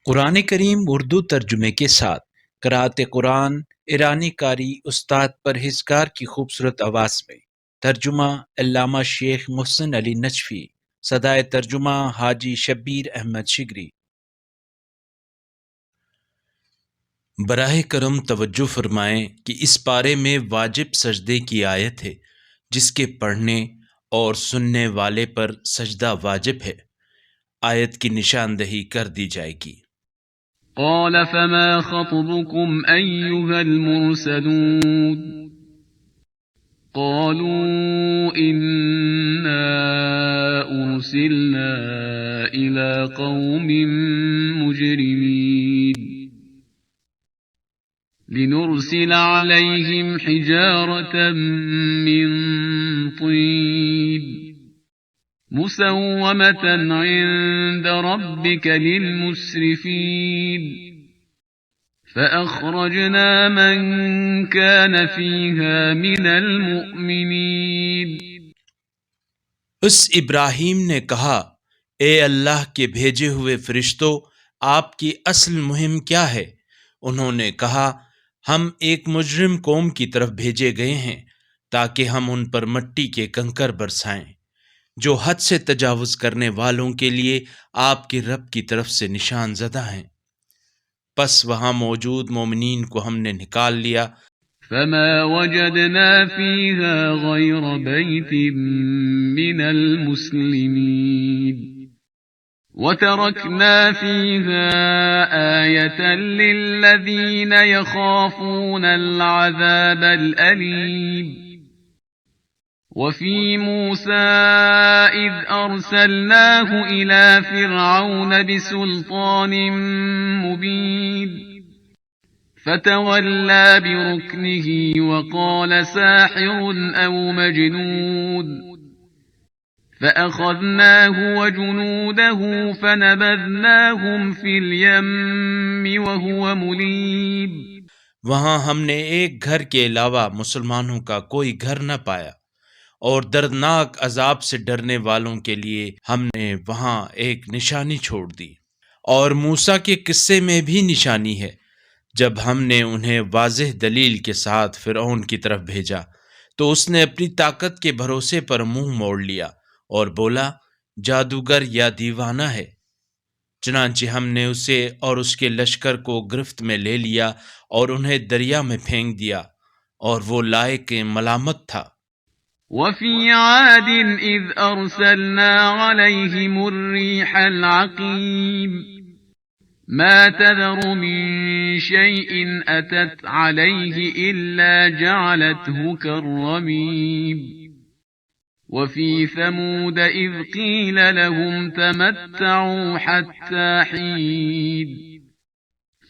قرآن کریم اردو ترجمے کے ساتھ قرأت قرآن ایرانی قاری استاد پرہیزگار کی خوبصورت آواز میں ترجمہ علامہ شیخ محسن علی نجفی، صدائے ترجمہ حاجی شبیر احمد شگری۔ براہ کرم توجہ فرمائیں کہ اس پارے میں واجب سجدے کی آیت ہے جس کے پڑھنے اور سننے والے پر سجدہ واجب ہے۔ آیت کی نشاندہی کر دی جائے گی۔ قال فما خطبكم أيها المرسلون قالوا إنا أرسلنا إلى قوم مجرمين لنرسل عليهم حجارة من طين مسومة عند ربك للمسرفين فأخرجنا من كان فيها من المؤمنين۔ اس ابراہیم نے کہا، اے اللہ کے بھیجے ہوئے فرشتوں، آپ کی اصل مہم کیا ہے؟ انہوں نے کہا، ہم ایک مجرم قوم کی طرف بھیجے گئے ہیں تاکہ ہم ان پر مٹی کے کنکر برسائیں جو حد سے تجاوز کرنے والوں کے لیے آپ کے رب کی طرف سے نشان زدہ ہیں۔ پس وہاں موجود مومنین کو ہم نے نکال لیا۔ فما وجدنا فيها غير بيت من المسلمين وتركنا فيها آية للذين يخافون العذاب الأليم وفي موسى إذ أرسلناه إلى فرعون بسلطان مبين فتولى بركنه وقال ساحر أو مجنون فأخذناه وجنوده فنبذناهم في اليم وهو مليم۔ وہاں ہم نے ایک گھر کے علاوہ مسلمانوں کا کوئی گھر نہ پایا، اور دردناک عذاب سے ڈرنے والوں کے لیے ہم نے وہاں ایک نشانی چھوڑ دی۔ اور موسیٰ کے قصے میں بھی نشانی ہے۔ جب ہم نے انہیں واضح دلیل کے ساتھ فرعون کی طرف بھیجا تو اس نے اپنی طاقت کے بھروسے پر منہ موڑ لیا اور بولا، جادوگر یا دیوانہ ہے۔ چنانچہ ہم نے اسے اور اس کے لشکر کو گرفت میں لے لیا اور انہیں دریا میں پھینک دیا، اور وہ لائق ملامت تھا۔ وفي عاد إذ أرسلنا عليهم الريح العقيم ما تذر من شيء أتت عليه إلا جعلته كالرميم وفي ثمود إذ قيل لهم تمتعوا حتى حين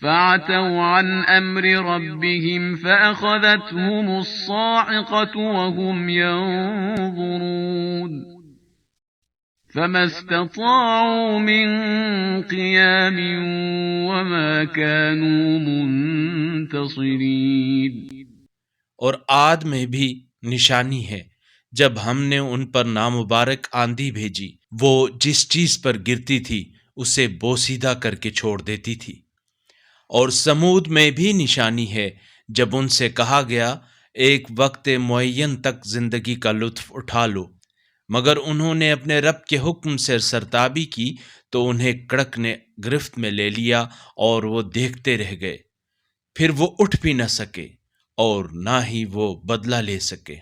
فعتوا عن أمر ربهم فأخذتهم الصاعقة وهم ينظرون فما استطاعوا من قيام وما كانوا منتصرين۔ اور عاد میں بھی نشانی ہے جب ہم نے ان پر نامبارک آندھی بھیجی، وہ جس چیز پر گرتی تھی اسے بوسیدہ کر کے چھوڑ دیتی تھی۔ اور سمود میں بھی نشانی ہے جب ان سے کہا گیا، ایک وقت معین تک زندگی کا لطف اٹھا لو، مگر انہوں نے اپنے رب کے حکم سے سرتابی کی تو انہیں کڑک نے گرفت میں لے لیا اور وہ دیکھتے رہ گئے، پھر وہ اٹھ بھی نہ سکے اور نہ ہی وہ بدلہ لے سکے۔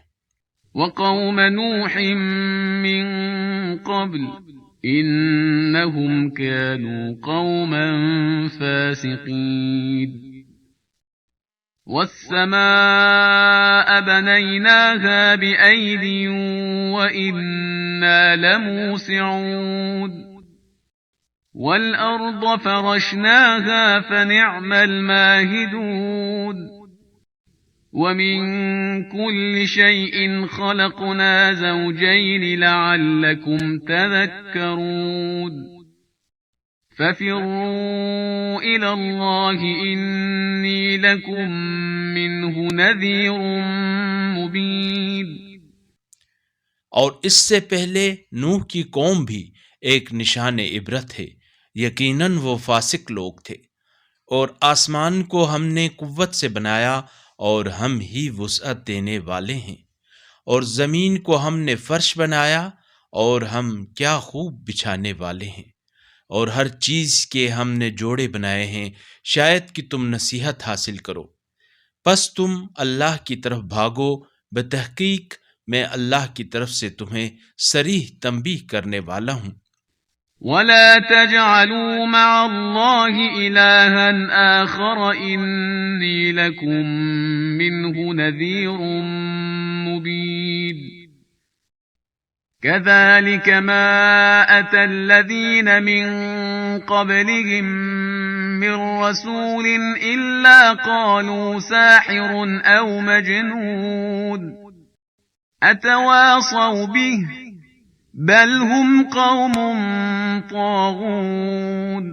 وقوم نوح من قبل إنهم كانوا قوما فاسقين والسماء بنيناها بأيد وإنا لموسعون والأرض فرشناها فنعم الماهدون ومن كل شيء خلقنا زوجين لعلكم تذكرون ففروا إلى الله إني لكم منه نذير مبين۔ اور اس سے پہلے نوح کی قوم بھی ایک نشان عبرت ہے، یقیناً وہ فاسق لوگ تھے۔ اور آسمان کو ہم نے قوت سے بنایا اور ہم ہی وسعت دینے والے ہیں، اور زمین کو ہم نے فرش بنایا اور ہم کیا خوب بچھانے والے ہیں، اور ہر چیز کے ہم نے جوڑے بنائے ہیں، شاید کہ تم نصیحت حاصل کرو۔ پس تم اللہ کی طرف بھاگو، بتحقیق میں اللہ کی طرف سے تمہیں صریح تنبیہ کرنے والا ہوں۔ ولا تجعلوا مع الله إلها آخر إني لكم منه نذير مبين كذلك ما أتى الذين من قبلهم من رسول إلا قالوا ساحر أو مجنون أتواصوا به بل هم قوم طاغون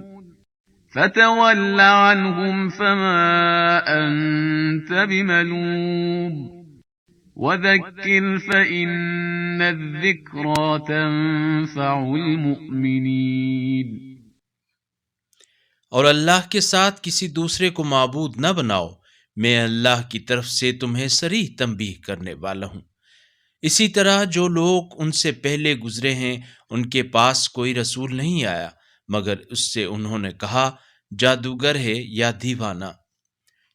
فتول عنهم فما أنت بملوم وذكر فإن الذكرى تنفع المؤمنين۔ اور اللہ کے ساتھ کسی دوسرے کو معبود نہ بناؤ، میں اللہ کی طرف سے تمہیں صریح تنبیہ کرنے والا ہوں۔ اسی طرح جو لوگ ان سے پہلے گزرے ہیں ان کے پاس کوئی رسول نہیں آیا مگر اس سے انہوں نے کہا جادوگر ہے یا دیوانہ۔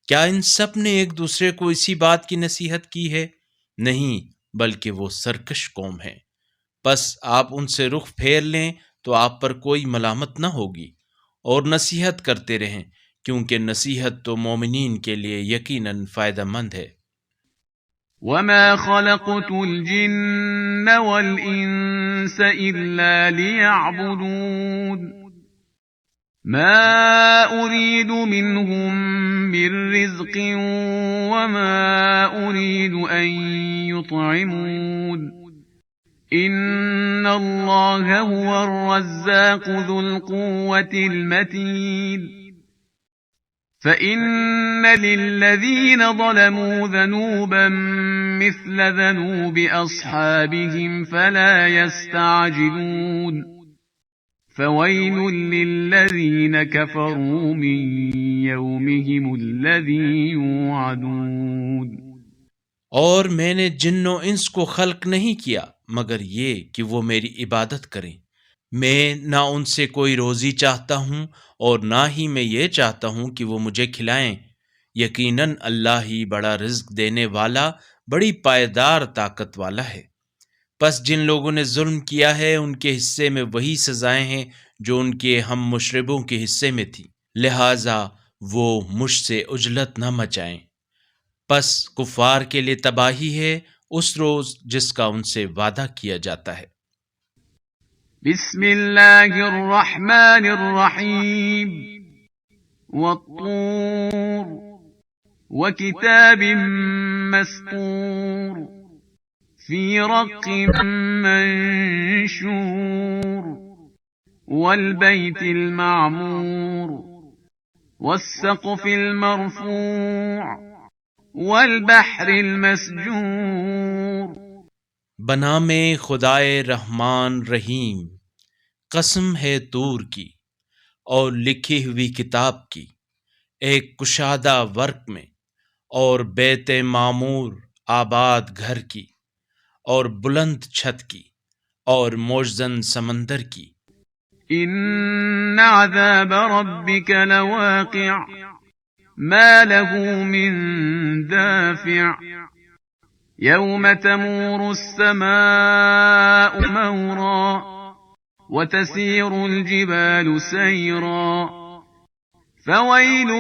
کیا ان سب نے ایک دوسرے کو اسی بات کی نصیحت کی ہے؟ نہیں، بلکہ وہ سرکش قوم ہے۔ پس آپ ان سے رخ پھیر لیں تو آپ پر کوئی ملامت نہ ہوگی، اور نصیحت کرتے رہیں کیونکہ نصیحت تو مومنین کے لیے یقیناً فائدہ مند ہے۔ وما خلقت الجن والإنس إلا ليعبدون ما أريد منهم من رزق وما أريد أن يطعمون إن الله هو الرزاق ذو القوة المتين فإن للذين ظلموا ذنوبا مثل ذنوب أصحابهم فلا يستعجلون فويل للذين كفروا من يومهم الذي يوعدون۔ اور میں نے جن و انس کو خلق نہیں کیا مگر یہ کہ وہ میری عبادت کریں۔ میں نہ ان سے کوئی روزی چاہتا ہوں اور نہ ہی میں یہ چاہتا ہوں کہ وہ مجھے کھلائیں۔ یقیناً اللہ ہی بڑا رزق دینے والا، بڑی پائیدار طاقت والا ہے۔ پس جن لوگوں نے ظلم کیا ہے ان کے حصے میں وہی سزائیں ہیں جو ان کے ہم مشربوں کے حصے میں تھی، لہٰذا وہ مجھ سے عجلت نہ مچائیں۔ پس کفار کے لیے تباہی ہے اس روز جس کا ان سے وعدہ کیا جاتا ہے۔ بسم اللہ الرحمن الرحیم والطور وکتاب مسطور فی رق منشور والبیت المعمور والسقف المرفوع والبحر المسجور۔ بنام خدائے رحمان رحیم، قسم ہے طور کی اور لکھی ہوئی کتاب کی، ایک کشادہ ورق میں، اور بیت معمور آباد گھر کی، اور بلند چھت کی، اور موجزن سمندر کی۔ ان عذاب ربک لواقع ما له من دافع يوم تمور السماء مورا وتسير الجبال سيرا فويل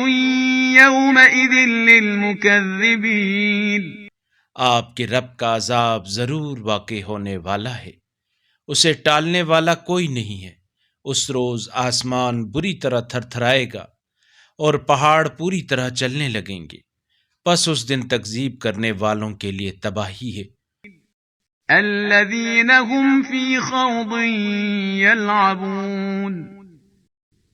يومئذ للمكذبين۔ آپ کے رب کا عذاب ضرور واقع ہونے والا ہے، اسے ٹالنے والا کوئی نہیں ہے۔ اس روز آسمان بری طرح تھر تھرائے گا اور پہاڑ پوری طرح چلنے لگیں گے، پس اس دن تکذیب کرنے والوں کے لیے تباہی ہے۔ الذين هم في خوض يلعبون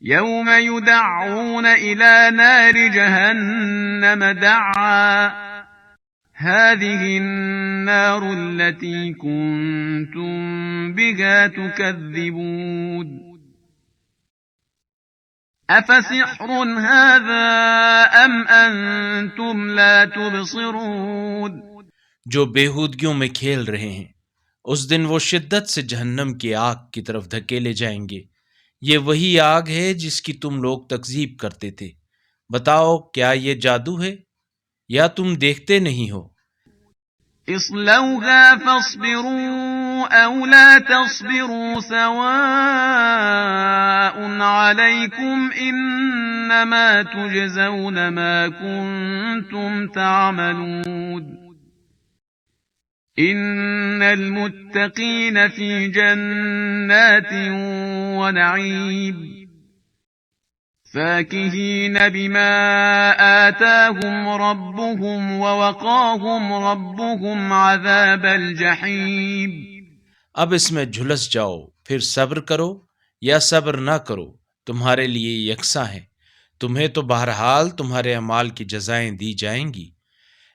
يوم يدعون إلى نار جهنم دعا هذه النار التي كنتم بها تكذبون۔ أفسحر هذا أم أنتم لا تبصرون جو بےہودگیوں میں کھیل رہے ہیں، اس دن وہ شدت سے جہنم کی آگ کی طرف دھکیلے جائیں گے۔ یہ وہی آگ ہے جس کی تم لوگ تکذیب کرتے تھے۔ بتاؤ، کیا یہ جادو ہے یا تم دیکھتے نہیں ہو؟ اصلوها فاصبروا أو لا تصبروا سواء عليكم إنما تجزون ما كنتم تعملون إن المتقين في جنات ونعيم فاكهين بما آتاهم ربهم ووقاهم ربهم عذاب الجحيم اب اس میں جھلس جاؤ، پھر صبر کرو یا صبر نہ کرو، تمہارے لیے یکساں ہے، تمہیں تو بہرحال تمہارے اعمال کی جزائیں دی جائیں گی۔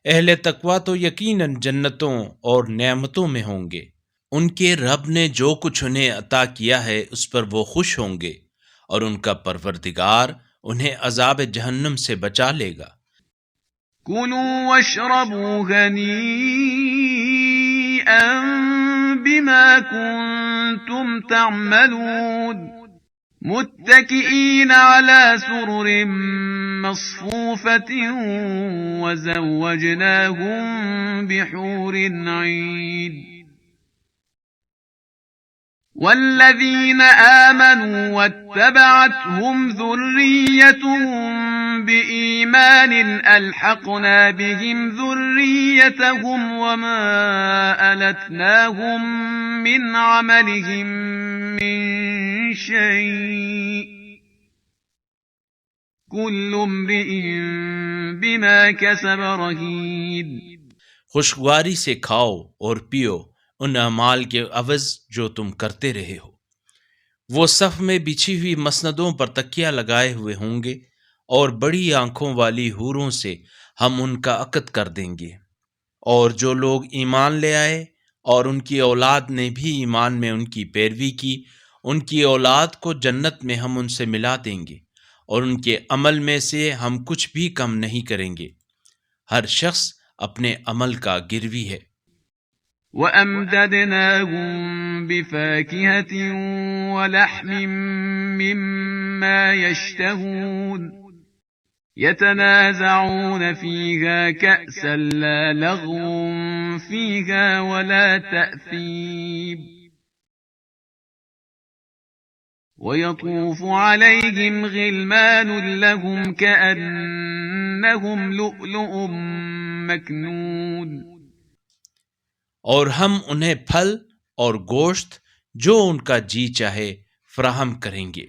اہل تقویٰ تو یقیناً جنتوں اور نعمتوں میں ہوں گے، ان کے رب نے جو کچھ انہیں عطا کیا ہے اس پر وہ خوش ہوں گے، اور ان کا پروردگار انہیں عذاب جہنم سے بچا لے گا۔ كلوا واشربوا هنيئا بما كنتم تعملون متكئين على سرر مصفوفة وزوجناهم بحور عين والذين آمنوا واتبعتهم ذريتهم بإيمان ألحقنا بهم ذريتهم وما ألتناهم من عملهم من شيء كل امرئ بما كسب رهين خوشگواری سے کھاؤ اور پیو ان اعمال کے عوض جو تم کرتے رہے ہو۔ وہ صف میں بچھی ہوئی مسندوں پر تکیہ لگائے ہوئے ہوں گے، اور بڑی آنکھوں والی حوروں سے ہم ان کا عقد کر دیں گے۔ اور جو لوگ ایمان لے آئے اور ان کی اولاد نے بھی ایمان میں ان کی پیروی کی، ان کی اولاد کو جنت میں ہم ان سے ملا دیں گے، اور ان کے عمل میں سے ہم کچھ بھی کم نہیں کریں گے۔ ہر شخص اپنے عمل کا گروی ہے۔ وَأَمْدَدْنَاهُمْ بِفَاكِهَةٍ وَلَحْمٍ مِّمَّا يَشْتَهُونَ يَتَنَازَعُونَ فِيهَا كَأْسًا لَّا لَغْوٌ فِيهَا وَلَا تَأْثِيمٌ وَيَطُوفُ عَلَيْهِمْ غِلْمَانٌ لَّهُمْ كَأَنَّهُمْ لُؤْلُؤٌ مَّكْنُونٌ اور ہم انہیں پھل اور گوشت جو ان کا جی چاہے فراہم کریں گے۔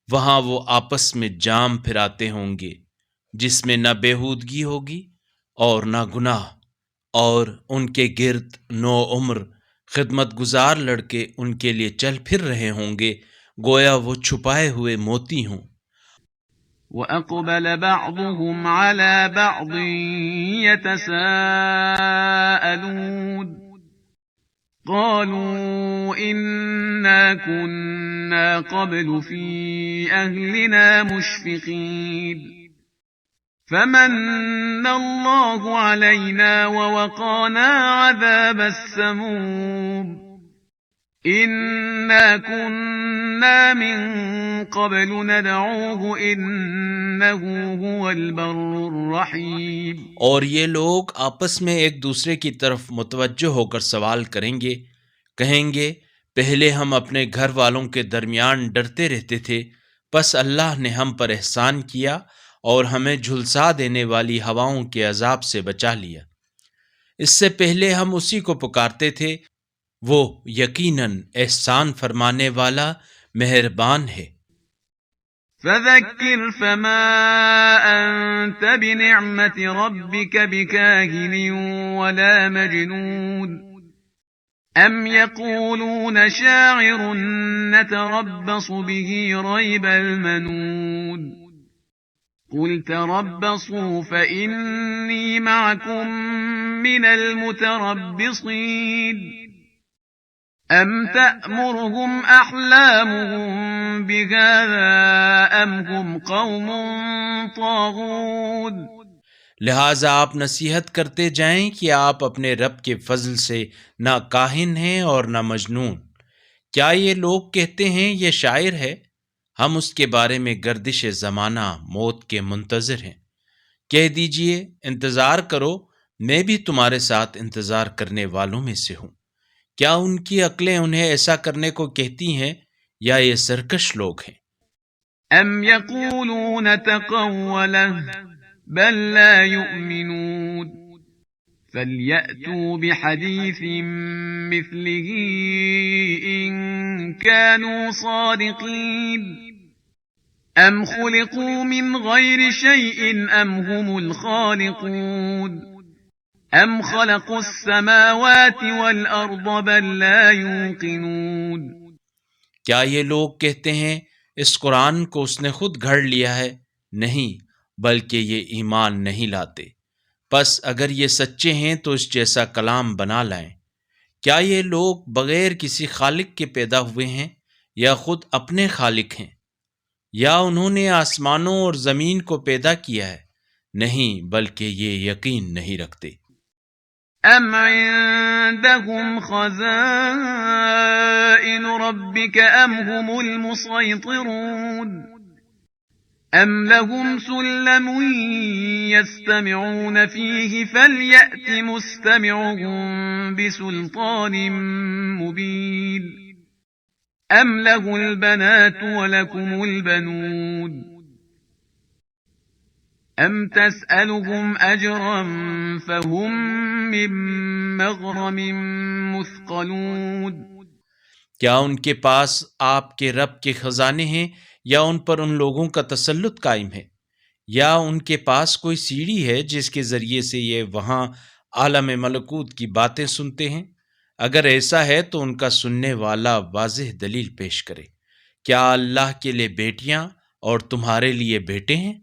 وہاں وہ آپس میں جام پھراتے ہوں گے جس میں نہ بےہودگی ہوگی اور نہ گناہ، اور ان کے گرد نو عمر خدمت گزار لڑکے ان کے لیے چل پھر رہے ہوں گے، گویا وہ چھپائے ہوئے موتی ہوں۔ وَأَقْبَلَ بَعْضُهُمْ عَلَى بَعْضٍ يَتَسَاءَلُونَ قَالُوا إِنَّا كُنَّا قَبْلُ فِي أَهْلِنَا مُشْفِقِينَ فَمَنَّ اللَّهُ عَلَيْنَا وَوَقَانَا عَذَابَ السَّمُومِ إِنَّا كُنَّا مِن قَبْلُ نَدْعُوهُ إِنَّهُ هُوَ الْبَرُّ الرَّحِيمُ اور یہ لوگ آپس میں ایک دوسرے کی طرف متوجہ ہو کر سوال کریں گے، کہیں گے پہلے ہم اپنے گھر والوں کے درمیان ڈرتے رہتے تھے، پس اللہ نے ہم پر احسان کیا اور ہمیں جھلسا دینے والی ہواؤں کے عذاب سے بچا لیا۔ اس سے پہلے ہم اسی کو پکارتے تھے، وہ یقیناً احسان فرمانے والا مہربان ہے۔ فَذَكِّرْ فَمَا أَنْتَ بِنِعْمَةِ رَبِّكَ بِكَاهِنٍ وَلَا مَجْنُونٍ أَمْ يَقُولُونَ شَاعِرٌ نَتَرَبَّصُ بِهِ رَيْبَ الْمَنُونِ قُلْ تَرَبَّصُوا فَإِنِّي مَعَكُمْ مِنَ الْمُتَرَبِّصِينَ أم تأمرهم أحلامهم بهذا أم هم قوم طاغون. لہٰذا آپ نصیحت کرتے جائیں کہ آپ اپنے رب کے فضل سے نہ کاہن ہیں اور نہ مجنون. کیا یہ لوگ کہتے ہیں یہ شاعر ہے؟ ہم اس کے بارے میں گردش زمانہ موت کے منتظر ہیں. کہہ دیجئے انتظار کرو، میں بھی تمہارے ساتھ انتظار کرنے والوں میں سے ہوں. کیا ان کی عقلیں انہیں ایسا کرنے کو کہتی ہیں یا یہ سرکش لوگ ہیں؟ أم يقولون تقوله بل لا يؤمنون فليأتوا بحديث مثله إن كانوا صادقين. أم خلقوا من غير شيء أم هم الخالقون أم خلقوا السماوات والأرض بل لا يوقنون. کیا یہ لوگ کہتے ہیں اس قرآن کو اس نے خود گھڑ لیا ہے؟ نہیں، بلکہ یہ ایمان نہیں لاتے. پس اگر یہ سچے ہیں تو اس جیسا کلام بنا لائیں. کیا یہ لوگ بغیر کسی خالق کے پیدا ہوئے ہیں یا خود اپنے خالق ہیں؟ یا انہوں نے آسمانوں اور زمین کو پیدا کیا ہے؟ نہیں، بلکہ یہ یقین نہیں رکھتے. أم عندهم خزائن ربك أم هم المسيطرون أم لهم سلم يستمعون فيه فليأت مستمعهم بسلطان مبين. أم له البنات ولكم البنون أم تسألهم أجرا فهم من مغرم مثقلون. کیا ان کے پاس آپ کے رب کے خزانے ہیں یا ان پر ان لوگوں کا تسلط قائم ہے؟ یا ان کے پاس کوئی سیڑھی ہے جس کے ذریعے سے یہ وہاں عالم ملکوت کی باتیں سنتے ہیں؟ اگر ایسا ہے تو ان کا سننے والا واضح دلیل پیش کرے. کیا اللہ کے لیے بیٹیاں اور تمہارے لیے بیٹے ہیں؟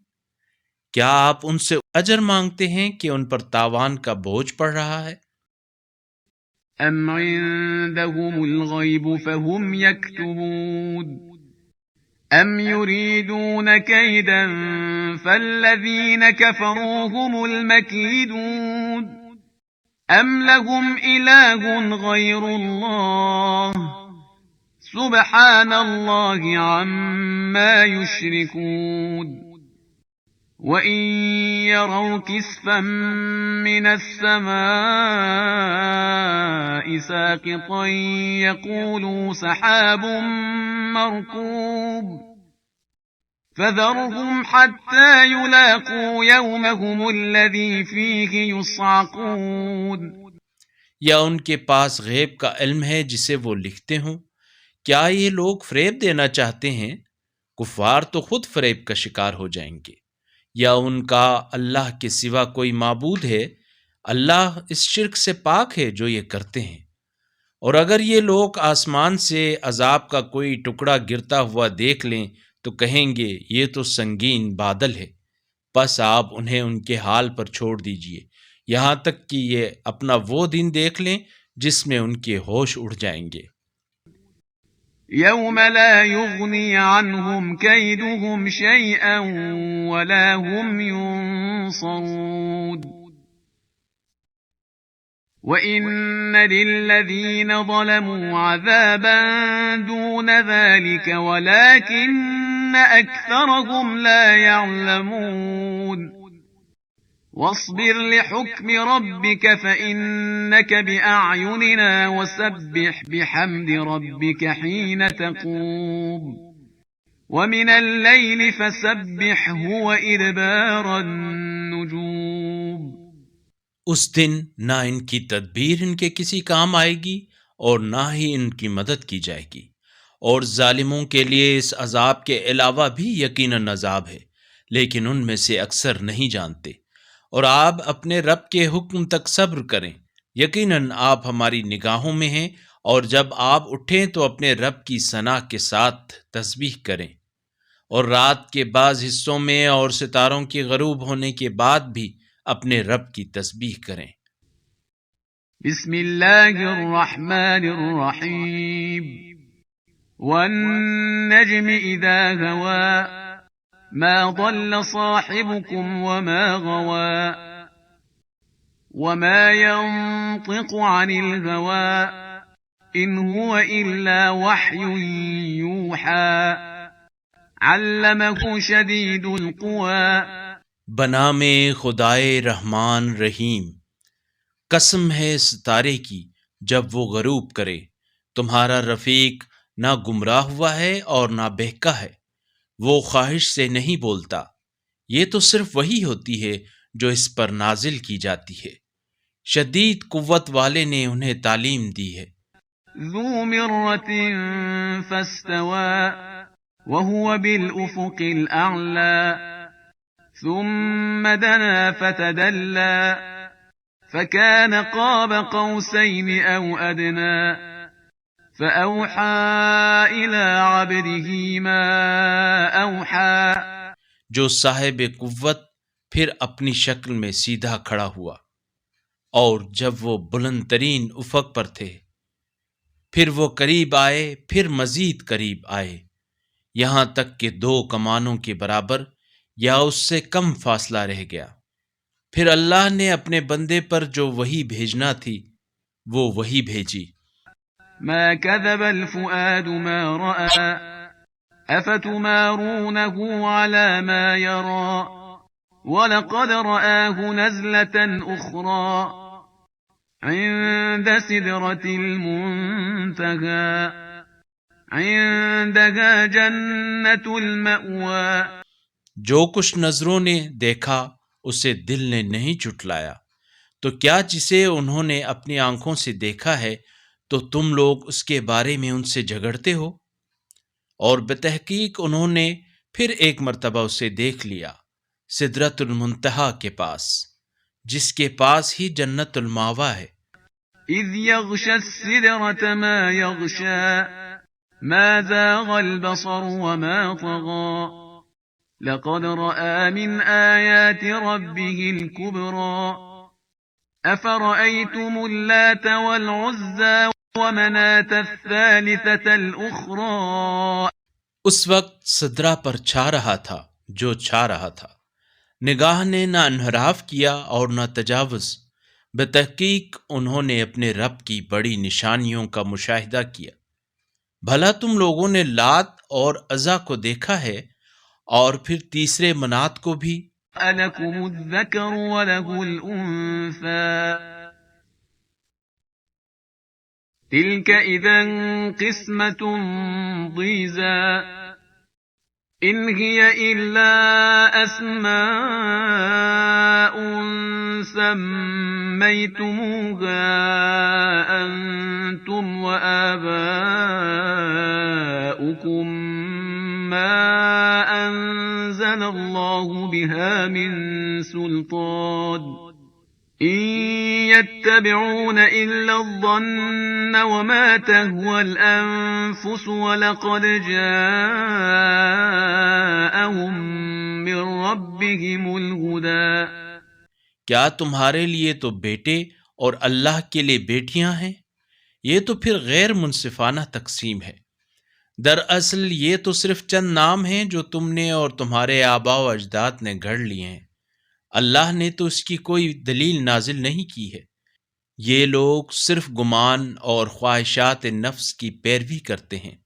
کیا آپ ان سے اجر مانگتے ہیں کہ ان پر تاوان کا بوجھ پڑ رہا ہے؟ أم عندهم الغيب فهم يكتبون أم يريدون كيدا فالذين كفروا هم المكيدون أم لهم إله غير الله سبحان الله عما يشركون. وَإِن يَرَوْا كِسْفًا مِّنَ السَّمَاءِ سَاقِطًا يَقُولُوا سَحَابٌ مَّرْكُومٌ فَذَرْهُمْ حَتَّىٰ يُلَاقُوا يَوْمَهُمُ الَّذِي فِيهِ يُصْعَقُونَ. یا ان کے پاس غیب کا علم ہے جسے وہ لکھتے ہوں؟ کیا یہ لوگ فریب دینا چاہتے ہیں؟ کفار تو خود فریب کا شکار ہو جائیں گے. یا ان کا اللہ کے سوا کوئی معبود ہے؟ اللہ اس شرک سے پاک ہے جو یہ کرتے ہیں. اور اگر یہ لوگ آسمان سے عذاب کا کوئی ٹکڑا گرتا ہوا دیکھ لیں تو کہیں گے یہ تو سنگین بادل ہے. پس آپ انہیں ان کے حال پر چھوڑ دیجئے یہاں تک کہ یہ اپنا وہ دن دیکھ لیں جس میں ان کے ہوش اڑ جائیں گے. يوم لا يغني عنهم كيدهم شيئا ولا هم ينصرون. وإن للذين ظلموا عذابا دون ذلك ولكن أكثرهم لا يعلمون. واصبر لحكم ربك فإنك بأعيننا وسبح بحمد ربك حين تقوم ومن الليل فسبحه وإدبار النجوم. اس دن نہ ان کی تدبیر ان کے کسی کام آئے گی اور نہ ہی ان کی مدد کی جائے گی. اور ظالموں کے لیے اس عذاب کے علاوہ بھی یقیناً عذاب ہے، لیکن ان میں سے اکثر نہیں جانتے. اور آپ اپنے رب کے حکم تک صبر کریں، یقیناً آپ ہماری نگاہوں میں ہیں. اور جب آپ اٹھیں تو اپنے رب کی ثنا کے ساتھ تسبیح کریں، اور رات کے بعض حصوں میں اور ستاروں کے غروب ہونے کے بعد بھی اپنے رب کی تسبیح کریں. بسم الله الرحمن الرحيم والنجم إذا هوى ما ضل صاحبكم وما غوى وما ينطق عن الهوى إن هو إلا وحي يوحى علمه شديد القوى بنام خدائے رحمان رحیم، قسم ہے ستارے کی جب وہ غروب کرے، تمہارا رفیق نہ گمراہ ہوا ہے اور نہ بہکا ہے، وہ خواہش سے نہیں بولتا، یہ تو صرف وہی ہوتی ہے جو اس پر نازل کی جاتی ہے، شدید قوت والے نے انہیں تعلیم دی ہے۔ ذو مرة فاستوى وهو بالأفق الأعلى ثم دنا فتدلى فكان قاب قوسين أو أدنى فأوحى إلى عبده ما أوحى جو صاحب قوت پھر اپنی شکل میں سیدھا کھڑا ہوا، اور جب وہ بلند ترین افق پر تھے، پھر وہ قریب آئے، پھر مزید قریب آئے، یہاں تک کہ 2 کمانوں کے برابر یا اس سے کم فاصلہ رہ گیا، پھر اللہ نے اپنے بندے پر جو وحی بھیجنا تھی وہ وحی بھیجی۔ ما كذب الفؤاد ما رأى أفتمارونه على ما يرى ولقد رآه نزلة أخرى عند سدرة المنتهى عندها جنة المأوى جو کچھ نظروں نے دیکھا اسے دل نے نہیں جھٹلایا، تو کیا جسے انہوں نے اپنی آنکھوں سے دیکھا ہے تو تم لوگ اس کے بارے میں ان سے جھگڑتے ہو؟ اور بتحقیق انہوں نے پھر ایک مرتبہ اسے دیکھ لیا، سدرۃ المنتہا کے پاس، جس کے پاس ہی جنت الماوا ہے۔ إذ يغشى السدرة ما يغشى ما زاغ البصر وما طغى لقد رأى من آيات ربه الكبرى أفرأيتم اللات والعزى ومناة الثالثة الأخرى اس وقت سدرہ پر چھا رہا تھا جو چھا رہا تھا، نگاہ نے نہ انحراف کیا اور نہ تجاوز، بتحقیق انہوں نے اپنے رب کی بڑی نشانیوں کا مشاہدہ کیا۔ بھلا تم لوگوں نے لات اور عزا کو دیکھا ہے اور پھر تیسرے منات کو بھی؟ ألكم الذكر وله الأنثى تلك إذا قسمة ضيزى إن هي إلا أسماء سميتموها أنتم وآباؤكم ما أنزل الله بها من سلطان إن يتبعون إلا الظن وما تهوى الأنفس ولقد جاءهم من ربهم الهدى کیا تمہارے لیے تو بیٹے اور اللہ کے لیے بیٹیاں ہیں؟ یہ تو پھر غیر منصفانہ تقسیم ہے۔ دراصل یہ تو صرف چند نام ہیں جو تم نے اور تمہارے آباء و اجداد نے گھڑ لیے ہیں، اللہ نے تو اس کی کوئی دلیل نازل نہیں کی ہے۔ یہ لوگ صرف گمان اور خواہشات نفس کی پیروی کرتے ہیں،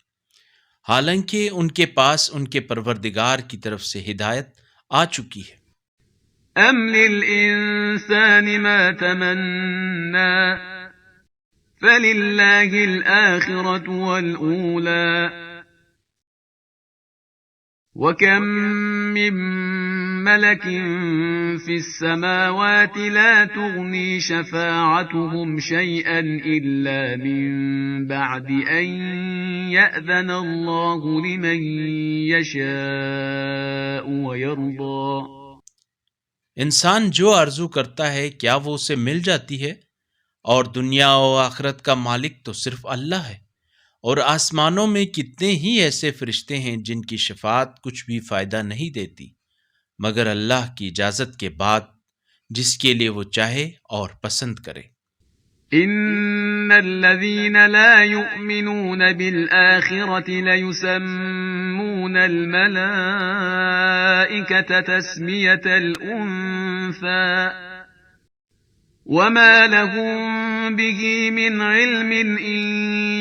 حالانکہ ان کے پاس ان کے پروردگار کی طرف سے ہدایت آ چکی ہے۔ أم للإنسان ما تمنى فلله الآخرة والأولى وكم من ملك في السماوات لا تغني شفاعتهم شيئا إلا من بعد أن يأذن الله لمن يشاء ويرضى انسان جو آرزو کرتا ہے کیا وہ اسے مل جاتی ہے؟ اور دنیا و آخرت کا مالک تو صرف اللہ ہے، اور آسمانوں میں کتنے ہی ایسے فرشتے ہیں جن کی شفاعت کچھ بھی فائدہ نہیں دیتی مگر اللہ کی اجازت کے بعد، جس کے لیے وہ چاہے اور پسند کرے۔ إن الذين لا يؤمنون بالآخرة ليسمون الملائكة تسمية الأنثى وما لهم به من علم إن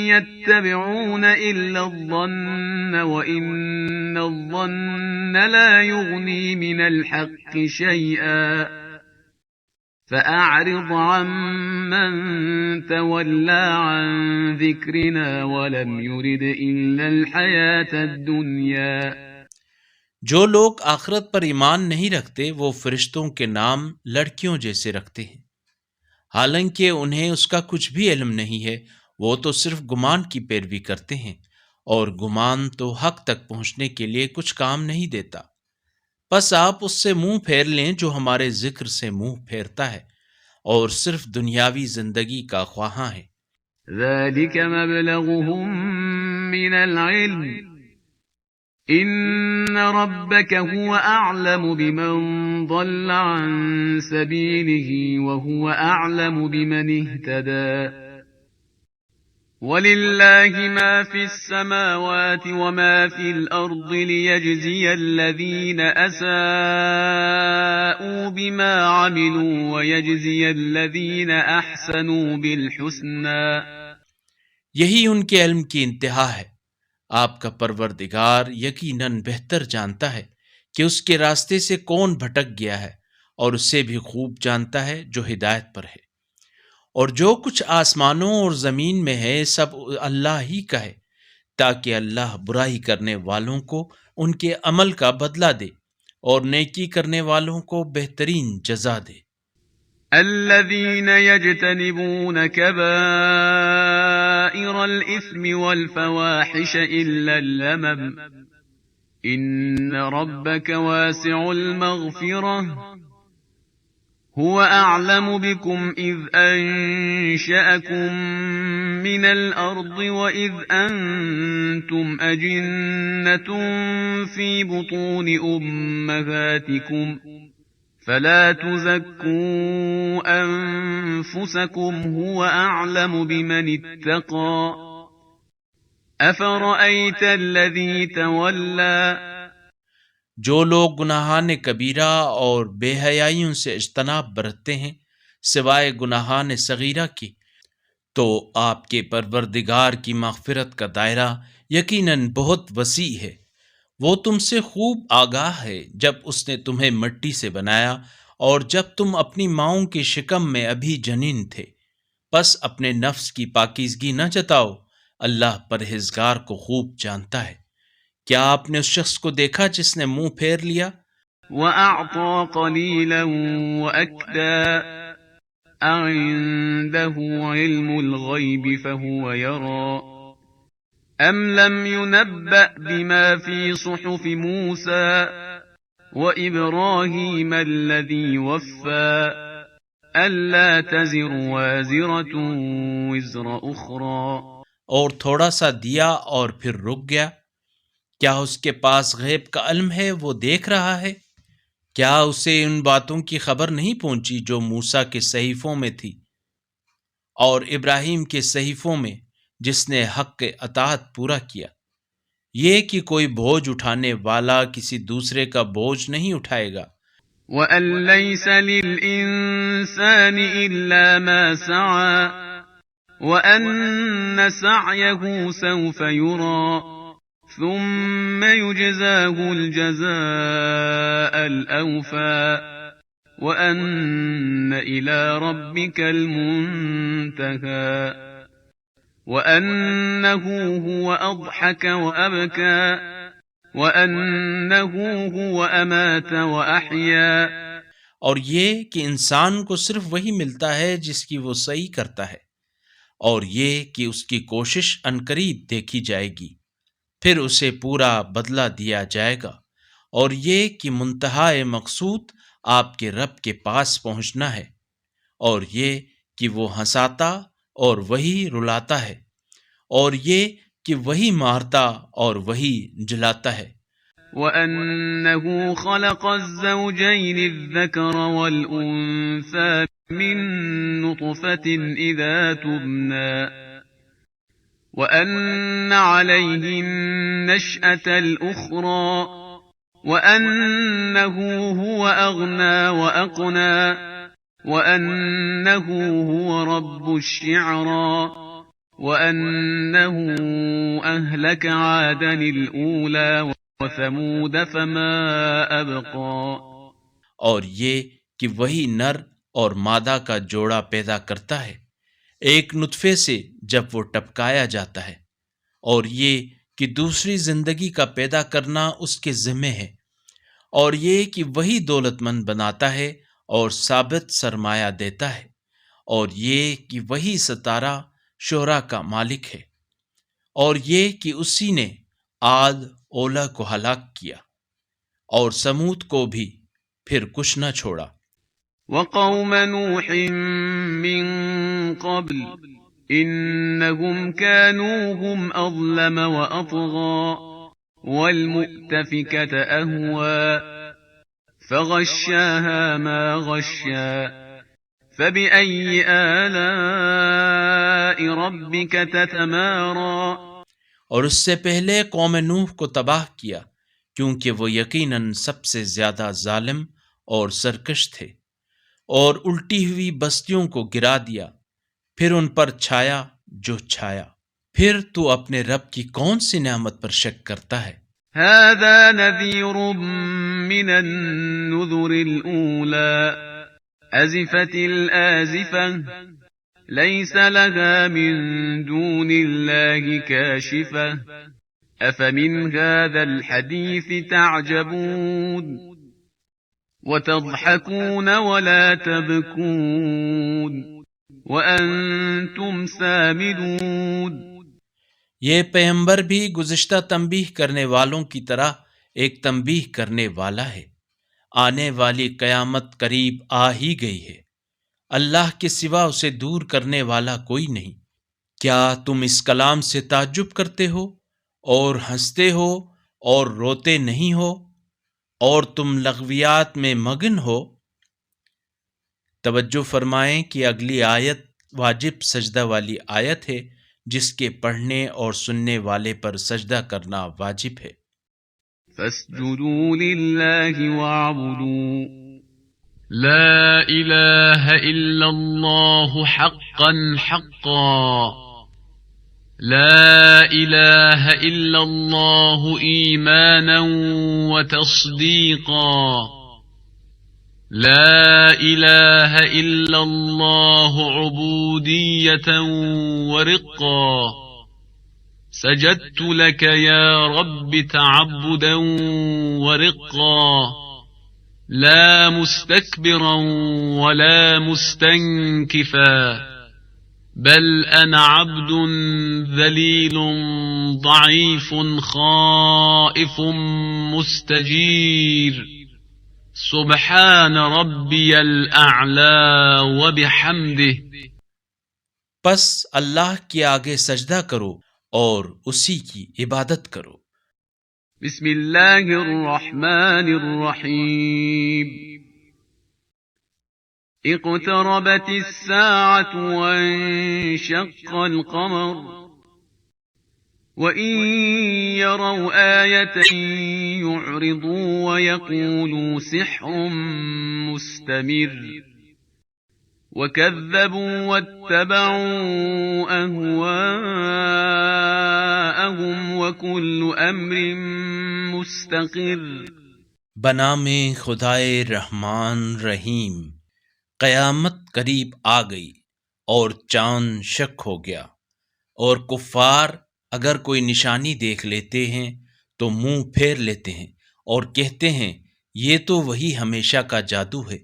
يتبعون إلا الظن وإن الظن لا يغني من الحق شيئا فأعرض عمن تولى عن ذكرنا ولم يرد إلا الحياة الدنيا۔ جو لوگ آخرت پر ایمان نہیں رکھتے وہ فرشتوں کے نام لڑکیوں جیسے رکھتے ہیں، حالانکہ انہیں اس کا کچھ بھی علم نہیں ہے، وہ تو صرف گمان کی پیروی کرتے ہیں، اور گمان تو حق تک پہنچنے کے لیے کچھ کام نہیں دیتا۔ بس آپ اس سے منہ پھیر لیں جو ہمارے ذکر سے منہ پھیرتا ہے اور صرف دنیاوی زندگی کا خواہاں ہے۔ ذلك مبلغهم من العلم ان ربك هو اعلم بمن ضل عن سبيله وهو اعلم بمن اهتدى وَلِلَّهِ مَا فِي السَّمَاوَاتِ وَمَا فِي الْأَرْضِ لِيَجْزِيَ الَّذِينَ أَسَاءُوا بِمَا عَمِلُوا وَيَجْزِيَ الَّذِينَ أَحْسَنُوا بِالْحُسْنَى۔ یہی ان کے علم کی انتہا ہے۔ آپ کا پروردگار یقیناً بہتر جانتا ہے کہ اس کے راستے سے کون بھٹک گیا ہے، اور اسے بھی خوب جانتا ہے جو ہدایت پر ہے۔ اور جو کچھ آسمانوں اور زمین میں ہے سب اللہ ہی کا ہے، تاکہ اللہ برائی کرنے والوں کو ان کے عمل کا بدلہ دے اور نیکی کرنے والوں کو بہترین جزا دے۔ الذين يجتنبون كبائر الإثم والفواحش إلا اللمم إن ربك واسع المغفرة هو أعلم بكم إذ أنشأكم من الأرض وإذ أنتم أجنة في بطون أمهاتكم فلا تزكوا أنفسكم هو أعلم بمن اتقى أفرأيت الذي تولى۔ جو لوگ گناہان کبیرہ اور بے حیائیوں سے اجتناب برتتے ہیں سوائے گناہان صغیرہ کی، تو آپ کے پروردگار کی مغفرت کا دائرہ یقیناً بہت وسیع ہے۔ وہ تم سے خوب آگاہ ہے جب اس نے تمہیں مٹی سے بنایا اور جب تم اپنی ماؤں کے شکم میں ابھی جنین تھے۔ بس اپنے نفس کی پاکیزگی نہ جتاؤ، اللہ پرہیزگار کو خوب جانتا ہے۔ کیا آپ نے اس شخص کو دیکھا جس نے منہ پھیر لیا؟ وَأَعْطَى قَلِيلًا وَأَكْدَى أَعِندَهُ عِلْمُ الْغَيْبِ فَهُوَ يَرَى أَمْ لَمْ يُنَبَّأْ بِمَا فِي صُحُفِ مُوسَى وَإِبْرَاهِيمَ الَّذِي وَفَّى أَلَّا تَزِرُ وَازِرَةٌ وِزْرَ أُخْرَى۔ اور تھوڑا سا دیا اور پھر رک گیا۔ کیا اس کے پاس غیب کا علم ہے؟ وہ دیکھ رہا ہے۔ کیا اسے ان باتوں کی خبر نہیں پہنچی جو موسیٰ کے صحیفوں میں تھی اور ابراہیم کے صحیفوں میں، جس نے حق کے اطاعت پورا کیا؟ یہ کہ کوئی بوجھ اٹھانے والا کسی دوسرے کا بوجھ نہیں اٹھائے گا۔ وَأَن لَّيْسَ لِلْإِنسَانِ إِلَّا مَا سَعَى وَأَنَّ سَعْيَهُ سَوْفَ يُرَى ثم يجزاه الجزاء الأوفى وأن إلى ربك المنتهى وأنه هو أضحك وأبكى وأنه هو أمات وأحيا۔ اور یہ کہ انسان کو صرف وہی ملتا ہے جس کی وہ صحیح کرتا ہے، اور یہ کہ اس کی کوشش عنقریب دیکھی جائے گی، پھر اسے پورا بدلہ دیا جائے گا، اور یہ کہ منتہائے مقصود آپ کے رب کے پاس پہنچنا ہے، اور یہ کہ وہ ہنساتا اور وہی رلاتا ہے، اور یہ کہ وہی مارتا اور وہی جلاتا ہے۔ وَأَنَّهُ خَلَقَ الزَّوْجَيْنِ الذَّكَرَ وَالْأُنثَى مِن نطفة إذا تمنى وأن عليه النشأة الأخرى وأنه هو أغنى وأقنى وأنه هو رب الشعرى وأنه أهلك عادا الأولى وثمود فما أبقى. اور یہ کہ وہی نر اور مادہ کا جوڑا پیدا کرتا ہے ایک نطفے سے جب وہ ٹپکایا جاتا ہے، اور یہ کہ دوسری زندگی کا پیدا کرنا اس کے ذمے ہے، اور یہ کہ وہی دولت مند بناتا ہے اور ثابت سرمایہ دیتا ہے، اور یہ کہ وہی ستارہ شعراء کا مالک ہے، اور یہ کہ اسی نے عاد اولا کو ہلاک کیا اور سمود کو بھی پھر کچھ نہ چھوڑا. وقوم نوح من قبل إنهم كانوا هم أظلم وأطغى والمؤتفكة أهوى فغشاها ما غشا فبأي آلاء ربك تتمارى. اور اس سے پہلے قوم نوح کو تباہ کیا کیونکہ وہ یقیناً سب سے زیادہ ظالم اور سرکش تھے، اور الٹی ہوئی بستیوں کو گرا دیا، پھر ان پر چھایا جو چھایا. پھر تو اپنے رب کی کون سی نعمت پر شک کرتا ہے؟ هذا نذير من النذر الأولى أزفت الآزفة ليس لها من دون الله كاشفة أفمن هذا الحديث تعجبون وتضحكون ولا تبكون وأنتم سامدون. یہ پیغمبر بھی گزشتہ تنبیہ کرنے والوں کی طرح ایک تنبیہ کرنے والا ہے. آنے والی قیامت قریب آ ہی گئی ہے، اللہ کے سوا اسے دور کرنے والا کوئی نہیں. کیا تم اس کلام سے تعجب کرتے ہو اور ہنستے ہو اور روتے نہیں ہو، اور تم لغویات میں مگن ہو؟ توجہ فرمائیں کہ اگلی آیت واجب سجدہ والی آیت ہے جس کے پڑھنے اور سننے والے پر سجدہ کرنا واجب ہے. فاسجدوا لله واعبدوا لا إله إلا الله حقا حقا لا إله إلا الله إيمانا وتصديقا لا إله إلا الله عبودية ورقا سجدت لك يا رب تعبدا ورقا لا مستكبرا ولا مستنكفا بل أنا عبد ذليل ضعيف خائف مستجير سبحان ربي الأعلى وبحمده. پس اللہ کے آگے سجدہ کرو اور اسی کی عبادت کرو. بسم اللہ الرحمن الرحیم. اقتربت الساعة وانشق القمر وإن يروا آية يعرضوا ويقولوا سحر مستمر وكذبوا واتبعوا أهواءهم وكل أمر مستقر. بنام خدائے رحمان رحیم. قیامت قریب آ گئی اور چاند شک ہو گیا، اور کفار اگر کوئی نشانی دیکھ لیتے ہیں تو منہ پھیر لیتے ہیں اور کہتے ہیں یہ تو وہی ہمیشہ کا جادو ہے.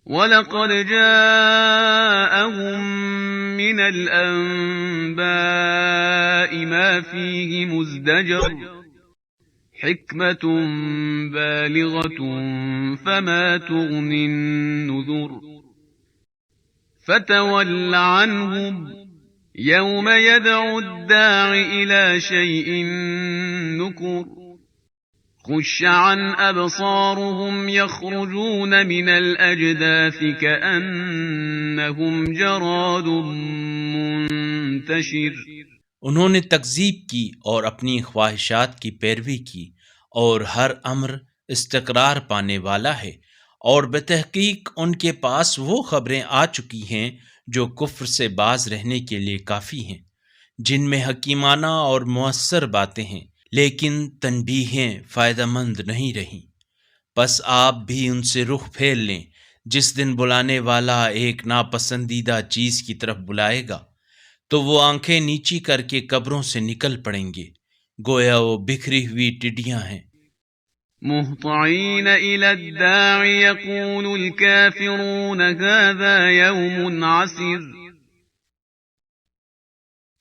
وَلَقَدْ جَاءَهُم مِّنَ الْأَنبَاءِ مَا فِيهِ مُزْدَجَرٌ حِكْمَةٌ بَالِغَةٌ فَمَا تُغْنِ النُّذُرُ فَتَوَلَّ عَنْهُمْ يَوْمَ يَدْعُ الدَّاعِ إِلَى شَيْءٍ نُّكُرٍ خش عن أبصارهم يخرجون من الأجداث كأنهم جراد منتشر. انہوں نے تکذیب کی اور اپنی خواہشات کی پیروی کی، اور ہر امر استقرار پانے والا ہے، اور بتحقیق ان کے پاس وہ خبریں آ چکی ہیں جو کفر سے باز رہنے کے لیے کافی ہیں، جن میں حکیمانہ اور مؤثر باتیں ہیں، لیکن تنبیہیں فائدہ مند نہیں رہیں۔ پس آپ بھی ان سے رخ پھیر لیں جس دن بلانے والا ایک ناپسندیدہ چیز کی طرف بلائے گا، تو وہ آنکھیں نیچی کر کے قبروں سے نکل پڑیں گے، گویا وہ بکھری ہوئی ٹڈیاں ہیں۔ مهطعين إلى الداع يقول الكافرون هذا يوم عسر.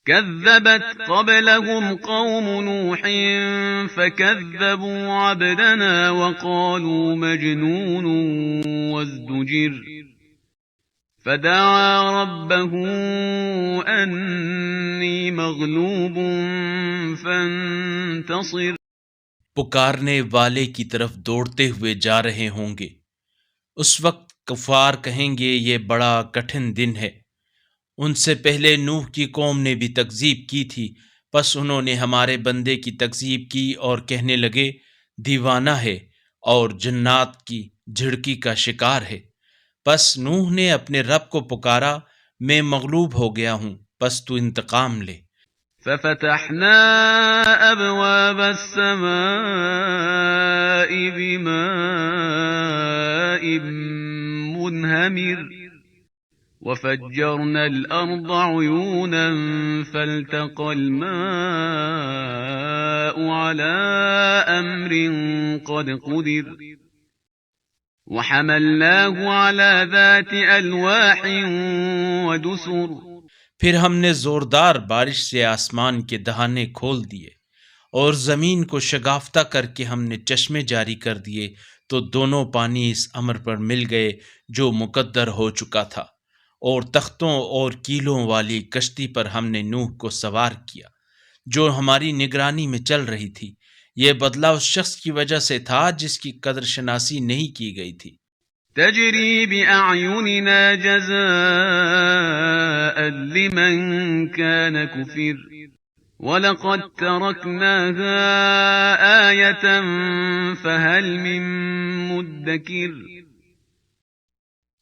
كذبت قبلهم قوم نوح فكذبوا عبدنا وقالوا مجنون وازدجر. فدعا ربه أني مغلوب فانتصر. پکارنے والے کی طرف دوڑتے ہوئے جا رہے ہوں گے، اس وقت کفار کہیں گے یہ بڑا کٹھن دن ہے۔ ان سے پہلے نوح کی قوم نے بھی تکذیب کی تھی، پس انہوں نے ہمارے بندے کی تکذیب کی اور کہنے لگے دیوانہ ہے اور جنات کی جھڑکی کا شکار ہے۔ پس نوح نے اپنے رب کو پکارا، میں مغلوب ہو گیا ہوں، پس تو انتقام لے۔ ففتحنا أبواب السماء بماء منهمر وفجرنا الأرض عيونا فالتقى الماء على أمر قد قدر وحملناه على ذات ألواح ودسر. پھر ہم نے زوردار بارش سے آسمان کے دہانے کھول دیے اور زمین کو شگافتہ کر کے ہم نے چشمے جاری کر دیے، تو دونوں پانی اس امر پر مل گئے جو مقدر ہو چکا تھا، اور تختوں اور کیلوں والی کشتی پر ہم نے نوح کو سوار کیا جو ہماری نگرانی میں چل رہی تھی۔ یہ بدلہ اس شخص کی وجہ سے تھا جس کی قدر شناسی نہیں کی گئی تھی۔ تجري بأعيننا جزاء لمن كان كفر ولقد تركناها آية فهل من مدكر.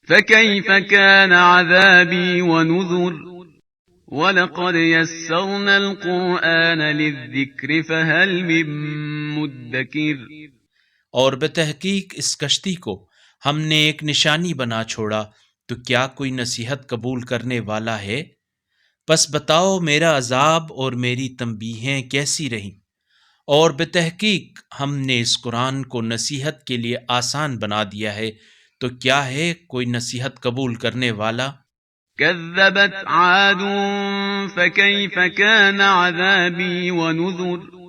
فكيف كان عذابي ونذر. ولقد يسرنا القرآن للذكر فهل من مدكر. اور بتحقیق اس کشتی کو ہم نے ایک نشانی بنا چھوڑا، تو کیا کوئی نصیحت قبول کرنے والا ہے؟ پس بتاؤ میرا عذاب اور میری تنبیہیں کیسی رہیں؟ اور بتحقیق ہم نے اس قرآن کو نصیحت کے لیے آسان بنا دیا ہے، تو کیا ہے کوئی نصیحت قبول کرنے والا؟ كذبت عاد فكيف كان عذابي ونذر.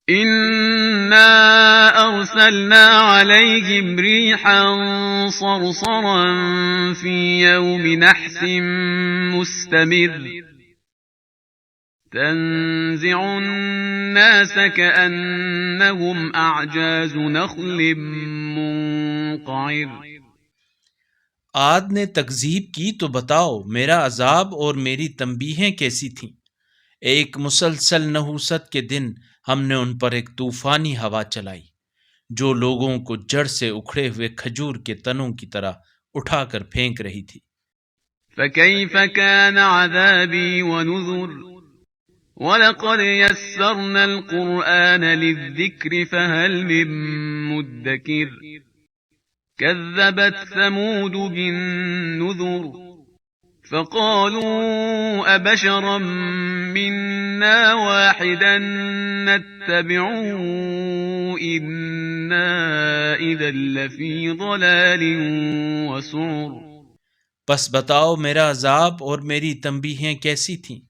إنا أرسلنا عليهم ريحا صرصرا في يوم نحس مستمر تنزع الناس كأنهم أعجاز نخل منقعر. عاد نے تکذیب کی تو بتاؤ میرا عذاب اور میری تنبیہیں کیسی تھیں؟ ایک مسلسل نحوست کے دن ہم نے ان پر ایک طوفانی ہوا چلائی جو لوگوں کو جڑ سے اکھڑے ہوئے کھجور کے تنوں کی طرح اٹھا کر پھینک رہی تھی۔ فكيف كان عذابي ونذر. ولقد يسرنا القرآن للذكر فهل من مدكر. كذبت ثمود بالنذر فقالوا أبشرا منا واحدا نتبعه إنا إذا لفي ضلال وسعر. پس بتاؤ میرا عذاب اور میری تنبیہیں کیسی تھیں؟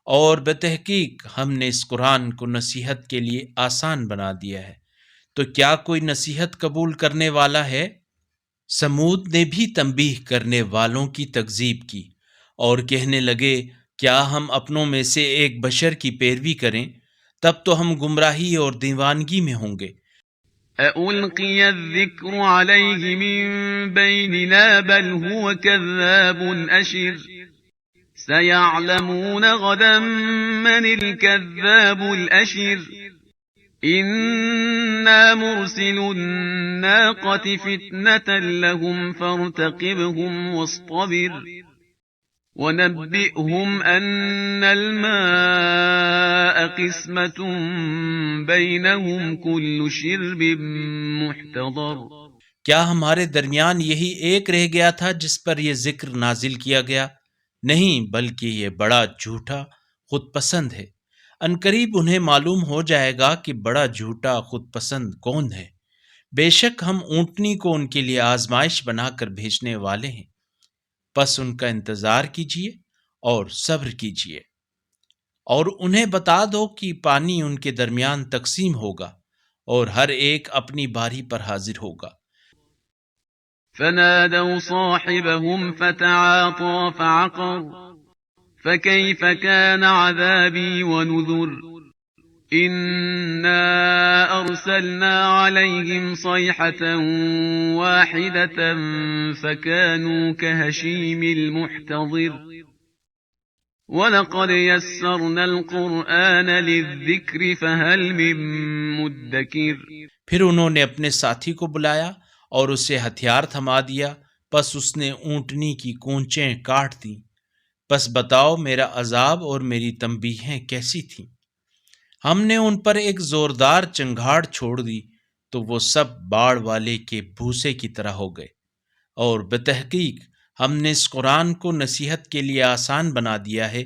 اور بتحقیق ہم نے اس قرآن کو نصیحت کے لیے آسان بنا دیا ہے، تو کیا کوئی نصیحت قبول کرنے والا ہے؟ سمود نے بھی تنبیہ کرنے والوں کی تکذیب کی اور کہنے لگے کیا ہم اپنوں میں سے ایک بشر کی پیروی کریں، تب تو ہم گمراہی اور دیوانگی میں ہوں گے، أألقي الذكر عليه من بيننا بل هو كذاب أشر سيعلمون غدا من الكذاب الأشر إنا مرسل الناقة فتنة لهم فارتقبهم واصطبر ونبئهم أن الماء قسمة بينهم كل شرب محتضر. کیا ہمارے درمیان یہی ایک رہ گیا تھا جس پر یہ ذکر نازل کیا گیا؟ نہیں، بلکہ یہ بڑا جھوٹا خود پسند ہے۔ عنقریب انہیں معلوم ہو جائے گا کہ بڑا جھوٹا خود پسند کون ہے۔ بے شک ہم اونٹنی کو ان کے لیے آزمائش بنا کر بھیجنے والے ہیں، پس ان کا انتظار کیجیے اور صبر کیجیے، اور انہیں بتا دو کہ پانی ان کے درمیان تقسیم ہوگا اور ہر ایک اپنی باری پر حاضر ہوگا۔ فنادوا صاحبهم فتعاطى فعقر فكيف كان عذابي ونذر إنا أرسلنا عليهم صيحة واحدة فكانوا كهشيم المحتضر وَلَقَدْ يَسَّرْنَا الْقُرْآنَ لِلذِّكْرِ فَهَلْ مِن مُّدَّكِرٍ۔ پھر انہوں نے اپنے ساتھی کو بلایا اور اسے ہتھیار تھما دیا، پس اس نے اونٹنی کی کونچیں کاٹ دیں۔ پس بتاؤ میرا عذاب اور میری تنبیہیں کیسی تھیں۔ ہم نے ان پر ایک زوردار چنگھاڑ چھوڑ دی تو وہ سب باڑ والے کے بھوسے کی طرح ہو گئے، اور بتحقیق ہم نے اس قرآن کو نصیحت کے لیے آسان بنا دیا ہے،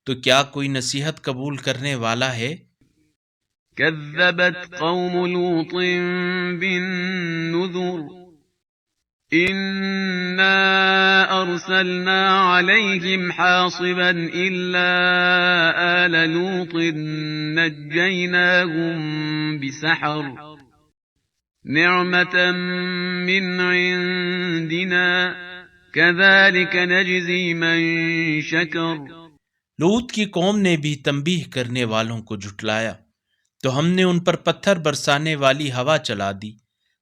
تو کیا کوئی نصیحت قبول کرنے والا ہے؟ كذبت قوم لوط بالنذر إنا أرسلنا عليهم حاصبا إلا آل لوط نجيناهم بسحر نعمة من عندنا كذلك نجزي من شكر۔ لوط کی قوم نے بھی تنبیہ کرنے والوں کو جھٹلایا تو ہم نے ان پر پتھر برسانے والی ہوا چلا دی،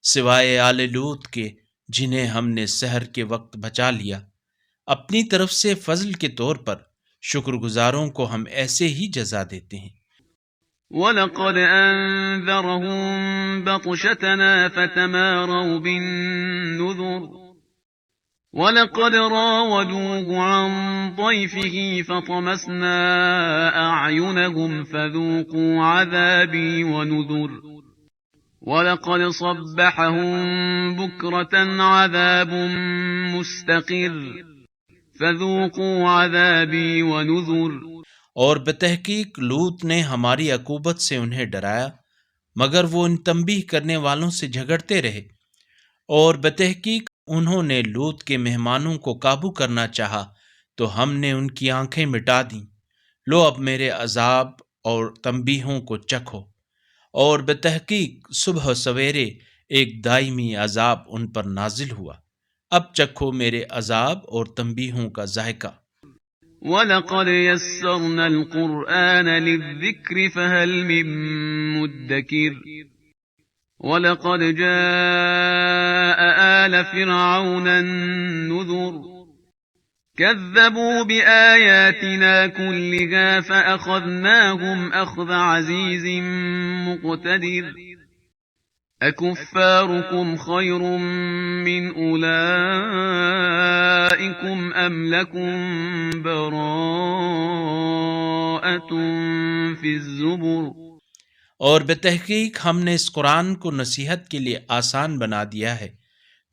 سوائے آل لوط کے جنہیں ہم نے سحر کے وقت بچا لیا۔ اپنی طرف سے فضل کے طور پر شکر گزاروں کو ہم ایسے ہی جزا دیتے ہیں۔ وَلَقَدْ أَنذَرَهُم بَطْشَتَنَا فَتَمَارَوْا بِالنُّذُرِ وَلَقَدْ رَاوَدُوهُ عَن ضَيْفِهِ فَطَمَسْنَا أَعْيُنَهُمْ فَذُوقُوا عَذَابِي وَنُذُرِ وَلَقَدْ صَبَّحَهُم بُكْرَةً عَذَابٌ مُسْتَقِرٌّ فَذُوقُوا عَذَابِي وَنُذُرِ۔ اور بتحقیق لوط نے ہماری عقوبت سے انہیں ڈرایا، مگر وہ ان تنبیہ کرنے والوں سے جھگڑتے رہے، اور بتحقیق انہوں نے لوط کے مہمانوں کو قابو کرنا چاہا تو ہم نے ان کی آنکھیں مٹا دیں۔ لو اب میرے عذاب اور تنبیہوں کو چکھو، اور بتحقیق صبح و سویرے ایک دائمی عذاب ان پر نازل ہوا، اب چکھو میرے عذاب اور تنبیہوں کا ذائقہ۔ وَلَقَدْ يَسَّرْنَا الْقُرْآنَ لِلذِّكْرِ فَهَلْ مِن مُّدَّكِرٍ وَلَقَدْ جَاءَ آلَ فِرْعَوْنَ النُّذُرُ كَذَّبُوا بِآيَاتِنَا كُلِّهَا فَأَخَذْنَاهُمْ أَخْذَ عَزِيزٍ مُّقْتَدِرٍ أَكُفَّارُكُمْ خَيْرٌ مِّنْ أُولَئِكُمْ أَمْ لَكُمْ بَرَاءَةٌ فِي الزُّبُرِ۔ اور بتحقیق ہم نے اس قرآن کو نصیحت کے لیے آسان بنا دیا ہے،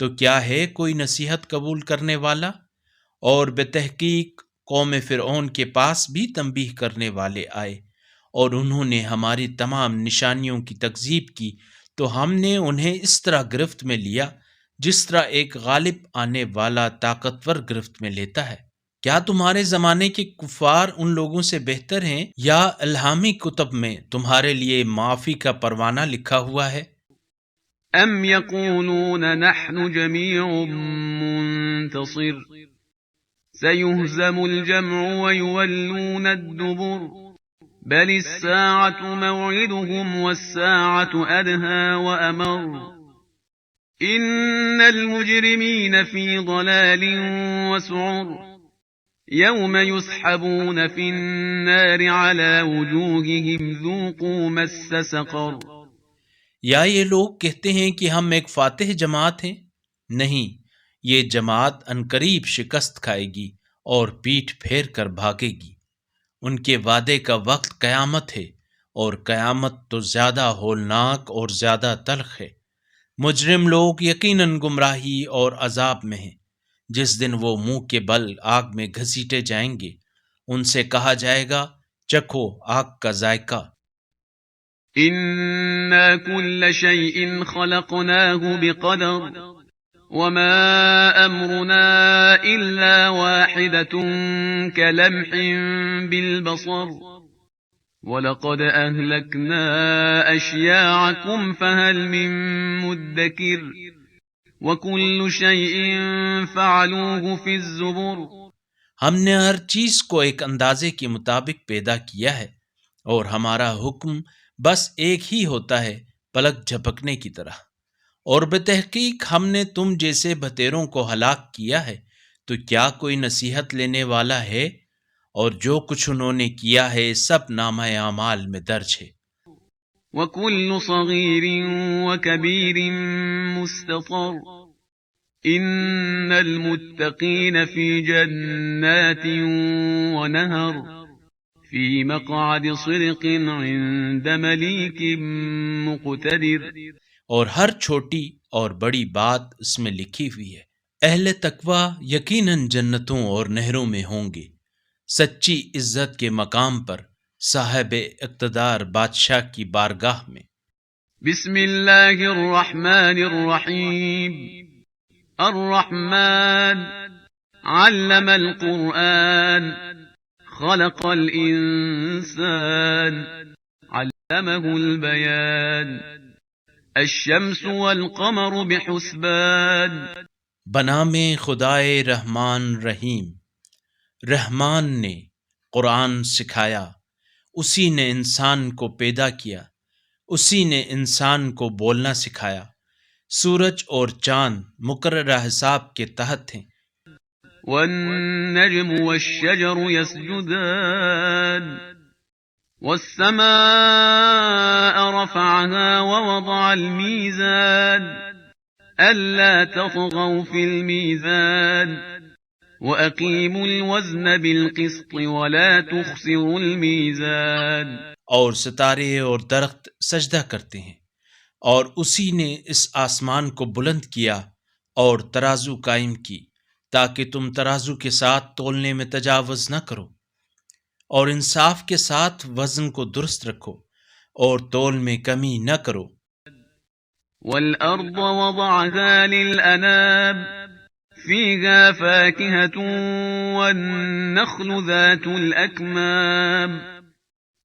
تو کیا ہے کوئی نصیحت قبول کرنے والا؟ اور بتحقیق قوم فرعون کے پاس بھی تنبیہ کرنے والے آئے، اور انہوں نے ہماری تمام نشانیوں کی تکذیب کی، تو ہم نے انہیں اس طرح گرفت میں لیا جس طرح ایک غالب آنے والا طاقتور گرفت میں لیتا ہے۔ کیا تمہارے زمانے کے کفار ان لوگوں سے بہتر ہیں، یا الہامی کتب میں تمہارے لیے معافی کا پروانہ لکھا ہوا ہے؟ ام یقولون نحن جمیع منتصر سيهزم الجمع ويولون الدبر بل الساعة موعدهم والساعة أدهى وأمر إن المجرمين في ضلال وسعر يوم يسحبون في النار على وجوههم ذوقوا مس سقر. یا یہ لوگ کہتے ہیں کہ ہم ایک فاتح جماعت ہیں؟ نہیں، یہ جماعت عنقریب شکست کھائے گی اور پیٹھ پھیر کر بھاگے گی۔ ان کے وعدے کا وقت قیامت ہے، اور قیامت تو زیادہ ہولناک اور زیادہ تلخ ہے۔ مجرم لوگ یقیناً گمراہی اور عذاب میں ہیں۔ جس دن وہ منہ کے بل آگ میں گھسیٹے جائیں گے، ان سے کہا جائے گا چکھو آگ کا ذائقہ۔ إنا كل شيء خلقناه بقدر وما أمرنا إلا واحدة كلمح بالبصر ولقد أهلكنا أشياعكم فهل من مدكر وكل شيء فعلوه في الزبر. ہم نے ہر چیز کو ایک اندازے کے مطابق پیدا کیا ہے، اور ہمارا حکم بس ایک ہی ہوتا ہے، پلک جھپکنے کی طرح۔ اور بتحقیق ہم نے تم جیسے بتیروں کو ہلاک کیا ہے، تو کیا کوئی نصیحت لینے والا ہے؟ اور جو کچھ انہوں نے کیا ہے سب نامہ اعمال میں درج ہے۔ وَكُلُّ صَغِيرٍ وَكَبِيرٍ مُسْتَطَرٌ إِنَّ الْمُتَّقِينَ فِي جَنَّاتٍ وَنَهَرٍ فِي مَقْعَدِ صِدْقٍ عِندَ مَلِيكٍ مُقْتَدِرٍ. اور ہر چھوٹی اور بڑی بات اس میں لکھی ہوئی ہے۔ اہل تقوی یقیناً جنتوں اور نہروں میں ہوں گے، سچی عزت کے مقام پر، صاحب اقتدار بادشاہ کی بارگاہ میں۔ بسم اللہ الرحمن الرحیم. الرحمن علم القرآن خلق الإنسان علمه البيان الشمس والقمر بحسبان. بنام خدائے رحمان رحیم، رحمان نے قرآن سکھایا، اسی نے انسان کو پیدا کیا، اسی نے انسان کو بولنا سکھایا۔ سورج اور چاند مقررہ حساب کے تحت ہیں۔ والنجم والشجر يسجدان والسماء رفعها ووضع الميزان ألا تطغوا في الميزان وأقيموا الوزن بالقسط ولا تخسروا الميزان. اور ستارے اور درخت سجدہ کرتے ہیں، اور اسی نے اس آسمان کو بلند کیا اور ترازو قائم کی تاکہ تم ترازو کے ساتھ تولنے میں تجاوز نہ کرو، اور انصاف کے ساتھ وزن کو درست رکھو اور تول میں کمی نہ کرو۔ والأرض وضعها للأنام فيها فاكهة والنخل ذات الأكمام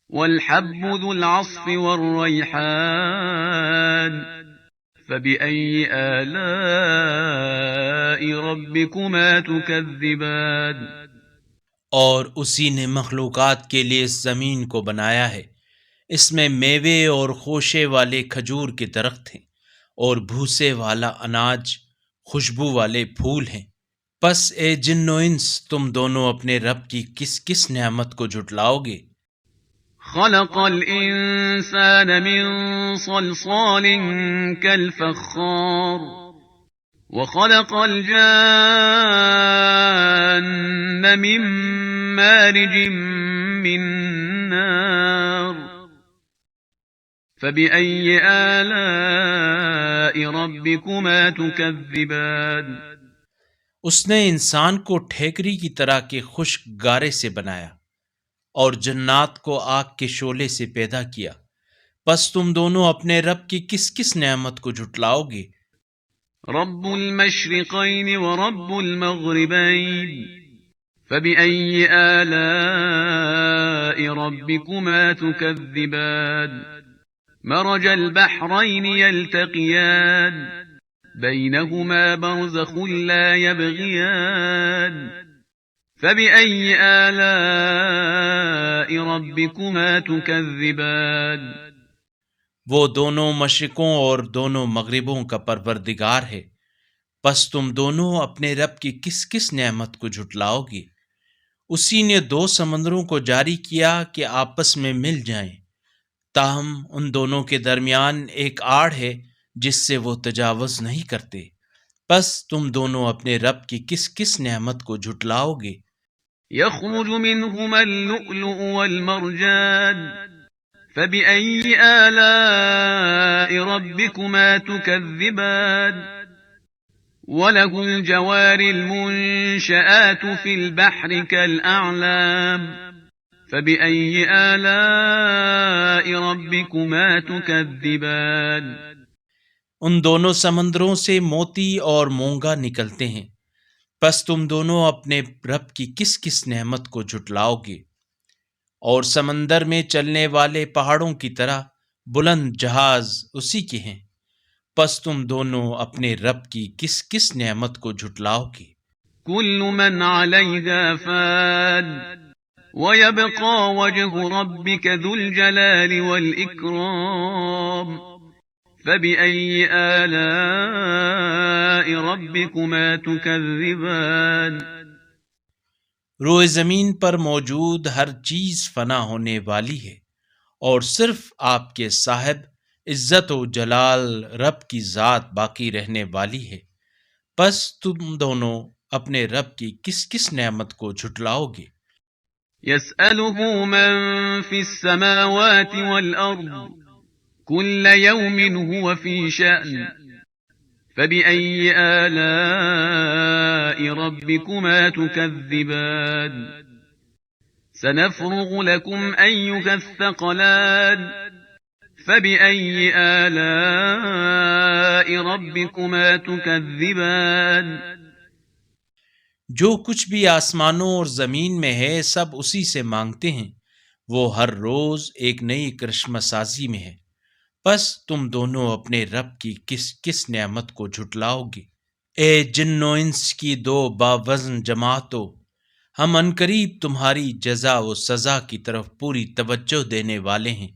والحب ذو العصف والريحان فبأي آلاء ربكما تكذبان. اور اسی نے مخلوقات کے لیے اس زمین کو بنایا ہے، اس میں میوے اور خوشے والے کھجور کے درخت ہیں، اور بھوسے والا اناج، خوشبو والے پھول ہیں۔ پس اے جن و انس، تم دونوں اپنے رب کی کس کس نعمت کو جھٹلاؤ گے؟ خلق الإنسان من صلصال كالفخار وخلق الجان من مارج من نار فبأي آلاء ربكما تكذبان. اس نے انسان کو ٹھیکری کی طرح کے خشک گارے سے بنایا، اور جنات کو آگ کے شعلے سے پیدا کیا، پس تم دونوں اپنے رب کی کس کس نعمت کو جھٹلاؤ گے؟ رب المشرقين ورب المغربين فبأي آلاء ربكما تكذبان. مرج البحرين يلتقيان بينهما برزخ لا يبغيان فبأي آلاء ربكما تكذبان؟ وہ دونوں مشرقوں اور دونوں مغربوں کا پروردگار ہے، پس تم دونوں اپنے رب کی کس کس نعمت کو جھٹلاؤ گے؟ اسی نے دو سمندروں کو جاری کیا کہ آپس میں مل جائیں، تاہم ان دونوں کے درمیان ایک آڑ ہے جس سے وہ تجاوز نہیں کرتے، پس تم دونوں اپنے رب کی کس کس نعمت کو جھٹلاؤ گے؟ يخرج منهما اللؤلؤ والمرجان فبأي آلاء ربكما تكذبان؟ وله الجوار المنشآت في البحر كالأعلام فبأي آلاء ربكما تكذبان؟ ان دونوں سمندروں سے موتی اور مونگا نکلتے ہیں، پس تم دونوں اپنے رب کی کس کس نعمت کو جھٹلاؤ گے؟ اور سمندر میں چلنے والے پہاڑوں کی طرح بلند جہاز اسی کے ہیں، پس تم دونوں اپنے رب کی کس کس نعمت کو جھٹلاؤ گے؟ كل من عليها فان ويبقى وجه ربك ذو الجلال والإكرام فبأي آلاء ربكما تكذبان؟ روئے زمین پر موجود ہر چیز فنا ہونے والی ہے، اور صرف آپ کے صاحب عزت و جلال رب کی ذات باقی رہنے والی ہے، پس تم دونوں اپنے رب کی کس کس نعمت کو جھٹلاؤ گے؟ يسأله من في السماوات والأرض كل يوم هو في شأن فبأي آلاء ربكما تكذبان؟ سنفرغ لكم أيها الثقلان فبأي آلاء ربكما تكذبان؟ جو کچھ بھی آسمانوں اور زمین میں ہے سب اسی سے مانگتے ہیں، وہ ہر روز ایک نئی کرشمہ سازی میں ہے، پس تم دونوں اپنے رب کی کس کس نعمت کو جھٹلاؤ گے؟ اے جن و انس کی دو باوزن جماعتوں، ہم عنقریب تمہاری جزا و سزا کی طرف پوری توجہ دینے والے ہیں،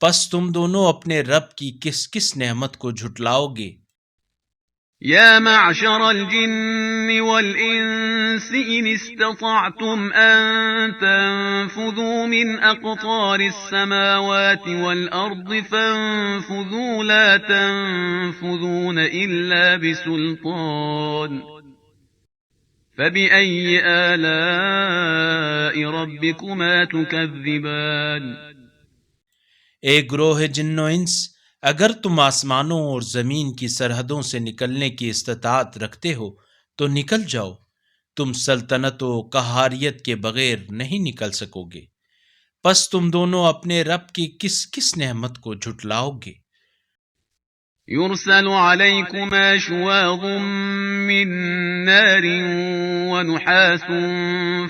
پس تم دونوں اپنے رب کی کس کس نعمت کو جھٹلاؤ گے؟ يا معشر الجن والإنس إن استطعتم أن تنفذوا من أقطار السماوات والأرض فانفذوا لا تنفذون إلا بسلطان فبأي آلاء ربكما تكذبان؟ اے گروہ جن و انس، اگر تم آسمانوں اور زمین کی سرحدوں سے نکلنے کی استطاعت رکھتے ہو تو نکل جاؤ، تم سلطنت و قہاریت کے بغیر نہیں نکل سکو گے، پس تم دونوں اپنے رب کی کس کس نعمت کو جھٹلاؤ گے؟ يرسل عليكما شواظ من نار ونحاس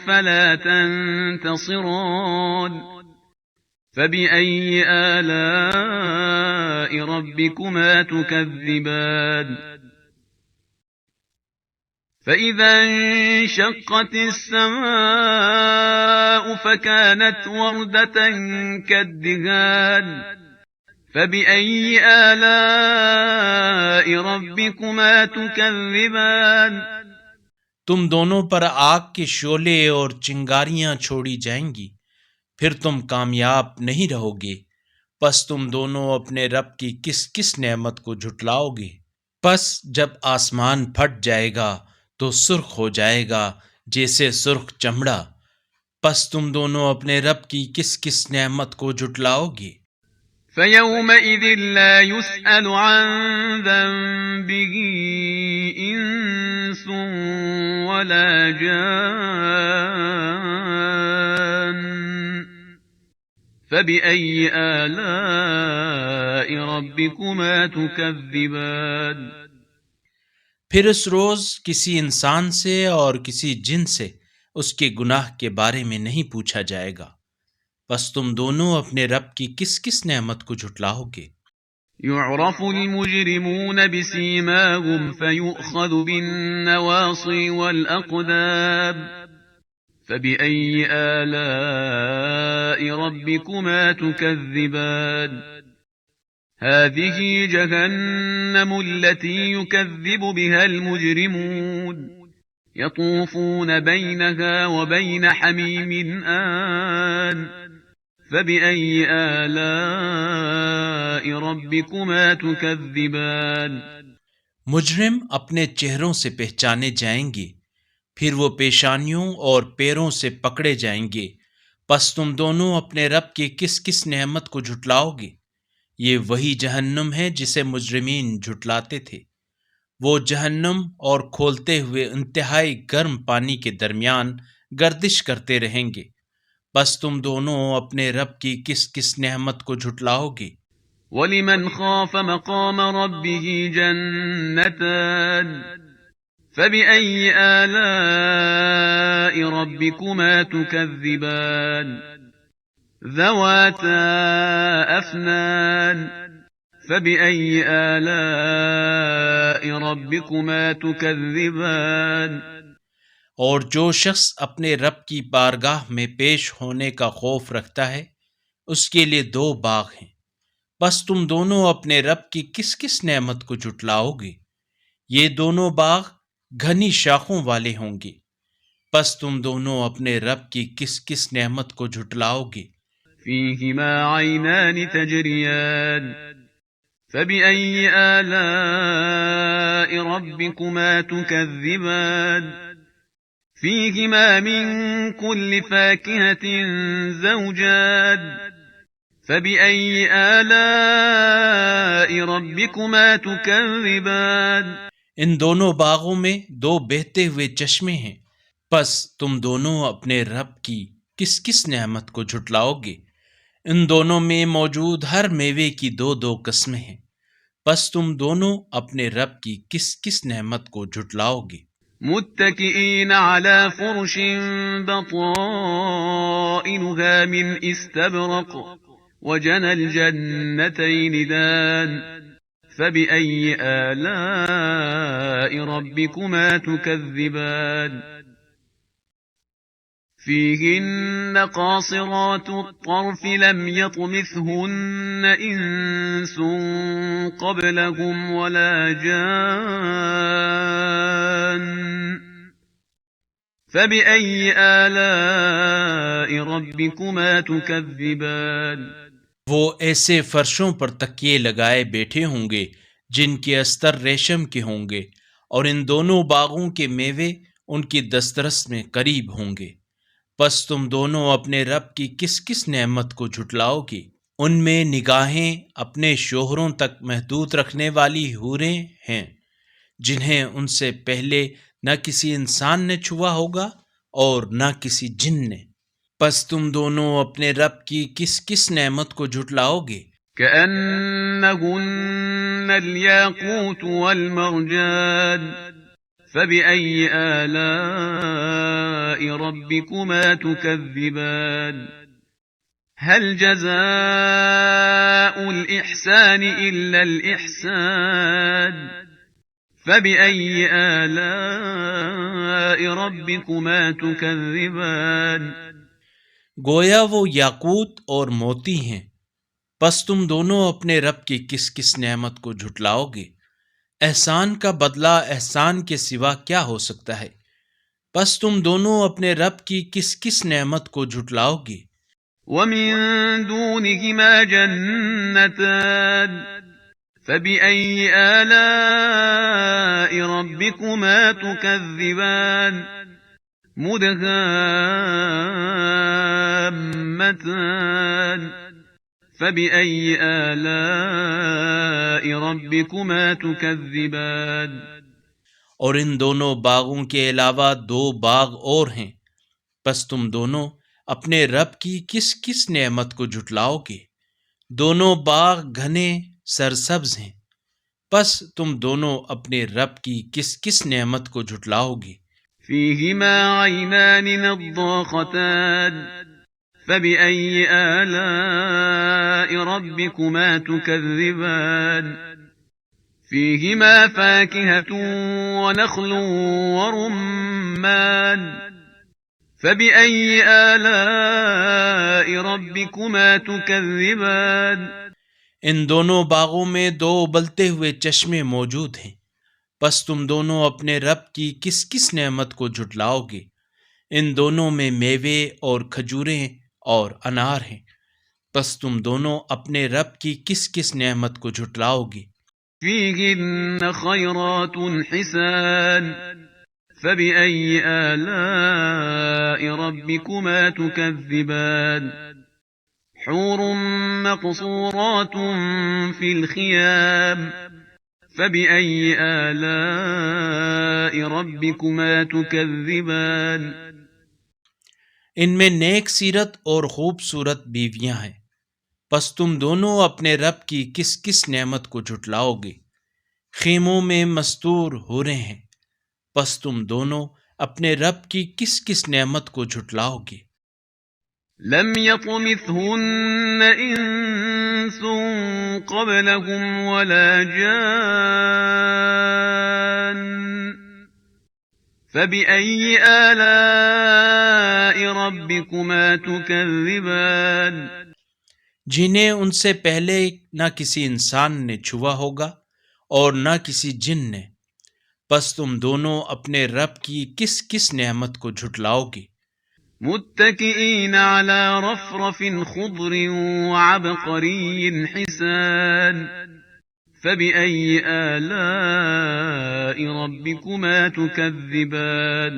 فلا تنتصران فبأي آلاء ربكما تكذبان؟ فإذا انشقت السماء فكانت وردة كالدهان فبأي آلاء ربكما تكذبان؟ تم دونوں پر آگ کے شعلے اور چنگاریاں چھوڑی جائیں گی، پھر تم کامیاب نہیں رہو گے، پس تم دونوں اپنے رب کی کس کس نعمت کو جھٹلاؤ گے؟ پس جب آسمان پھٹ جائے گا تو سرخ ہو جائے گا جیسے سرخ چمڑا، پس تم دونوں اپنے رب کی کس کس نعمت کو جھٹلاؤ گے؟ فيومئذ لا يسأل عن ذنبه إنس ولا جان فبأي آلاء ربكما تكذبان؟ پھر اس روز کسی انسان سے اور کسی جن سے اس کے گناہ کے بارے میں نہیں پوچھا جائے گا، پس تم دونوں اپنے رب کی کس کس نعمت کو جھٹلاؤ گے؟ يعرف المجرمون بسيماهم فيؤخذ بالنواصي والأقدام فبأي آلاء ربكما تكذبان هذه جهنم التي يكذب بها المجرمون يطوفون بينها وبين حميم آن فبأي آلاء ربكما تكذبان مجرم اپنے چہروں سے پہچانے جائیں گے، پھر وہ پیشانیوں اور پیروں سے پکڑے جائیں گے، پس تم دونوں اپنے رب کی کس کس نعمت کو جھٹلاؤ گے؟ یہ وہی جہنم ہے جسے مجرمین جھٹلاتے تھے۔ وہ جہنم اور کھولتے ہوئے انتہائی گرم پانی کے درمیان گردش کرتے رہیں گے، بس تم دونوں اپنے رب کی کس کس نعمت کو جھٹلاؤ گے؟ وَلِمَنْ خَافَ مَقَامَ رَبِّهِ جَنَّتَانِ فَبِأَيِّ آلَاءِ رَبِّكُمَا تُكَذِّبَانِ ذَوَاتَا أَفْنَانٍ فَبِأَيِّ آلَاءِ رَبِّكُمَا تُكَذِّبَانِ اور جو شخص اپنے رب کی بارگاہ میں پیش ہونے کا خوف رکھتا ہے، اس کے لیے 2 باغ ہیں، بس تم دونوں اپنے رب کی کس کس نعمت کو جھٹلاؤ گے؟ یہ دونوں باغ گھنی شاخوں والے ہوں گے، بس تم دونوں اپنے رب کی کس کس نعمت کو جھٹلاؤ گے؟ فِيهِمَا عَيْنَانِ تَجْرِيَانِ فَبِأَيِّ آلَاءِ رَبِّكُمَا تُكَذِّبَانِ فِيهِمَا مِن كُلِّ فَاكِهَةٍ زَوْجَانِ فَبِأَيِّ آلَاءِ رَبِّكُمَا تُكَذِّبَانِ ان دونوں باغوں میں 2 بہتے ہوئے چشمے ہیں، پس تم دونوں اپنے رب کی کس کس نعمت کو جھٹلاؤ گے؟ ان دونوں میں موجود ہر میوے کی 2 قسمیں ہیں، پس تم دونوں اپنے رب کی کس کس نعمت کو جھٹلاؤ گے؟ متكئين على فرش بطائنها من استبرق وجنى الجنتين دان فبأي آلاء ربكما تكذبان فيهن قاصرات الطرف لم يطمثهن إنس قبلهم ولا جان فبأي آلاء ربكما تكذبان وہ ایسے فرشوں پر تکیے لگائے بیٹھے ہوں گے جن کے استر ریشم کے ہوں گے، اور ان دونوں باغوں کے میوے ان کی دسترس میں قریب ہوں گے، پس تم دونوں اپنے رب کی کس کس نعمت کو جھٹلاؤ گے؟ ان میں نگاہیں اپنے شوہروں تک محدود رکھنے والی حوریں ہیں، جنہیں ان سے پہلے نہ کسی انسان نے چھوا ہوگا اور نہ کسی جن نے، پس تم دونوں اپنے رب کی کس کس نعمت کو جھٹلاؤ گے؟ كأنهن الياقوت والمرجان فبأي آلاء ربكما تكذبان هل جزاء الإحسان إلا الإحسان فبأي آلاء ربكما تكذبان گویا وہ یاقوت اور موتی ہیں، پس تم دونوں اپنے رب کی کس کس نعمت کو جھٹلاؤ گے؟ احسان کا بدلہ احسان کے سوا کیا ہو سکتا ہے؟ پس تم دونوں اپنے رب کی کس کس نعمت کو جھٹلاؤ گے؟ وَمِن دُونِهِمَا جَنَّتَانِ فَبِأَيِّ آلَاءِ رَبِّكُمَا تُكَذِّبَانِ مُدْهَامَّتَانِ فَبِأَيِّ آلَاءِ رَبِّكُمَا تُكَذِّبَانِ اور ان دونوں باغوں کے علاوہ 2 باغ اور ہیں، پس تم دونوں اپنے رب کی کس کس نعمت کو جھٹلاؤ گے؟ دونوں باغ گھنے سرسبز ہیں، پس تم دونوں اپنے رب کی کس کس نعمت کو جھٹلاؤ گے؟ فِيهِمَا عَيْنَانِ نَضَّاخَتَانِ فَبِأَيِّ آلَاءِ رَبِّكُمَا تُكَذِّبَانِ فِيهِمَا فَاكِهَةٌ وَنَخْلٌ وَرُمَّانٌ فبأي آلاء ربكما تكذبان؟ ان دونوں باغوں میں دو ابلتے ہوئے چشمے موجود ہیں، پس تم دونوں اپنے رب کی کس کس نعمت کو جھٹلاؤ گے؟ ان دونوں میں میوے اور کھجوریں اور انار ہیں، پس تم دونوں اپنے رب کی کس کس نعمت کو جھٹلاؤ گے؟ فيهن خيرات حسان فبأي آلاء ربكما تكذبان؟ حور مقصورات في الخيام فبأي آلاء ربكما تكذبان؟ ان میں نیک سیرت اور خوبصورت بیویاں ہیں، پس تم دونوں اپنے رب کی کس کس نعمت کو جھٹلاؤ گے؟ خیموں میں مستور حوریں ہیں، پس تم دونوں اپنے رب کی کس کس نعمت کو جھٹلاؤ گے؟ لم يطمثهن إنس قبلهم ولا جان فبأي آلاء ربكما تكذبان؟ جنہیں ان سے پہلے نہ کسی انسان نے چھوا ہوگا اور نہ کسی جن نے، پس تم دونوں اپنے رب کی کس کس نعمت کو جھٹلاؤ گے؟ متكئين على رفرف خضر وعبقري حسان فبأي آلاء ربكما تكذبان؟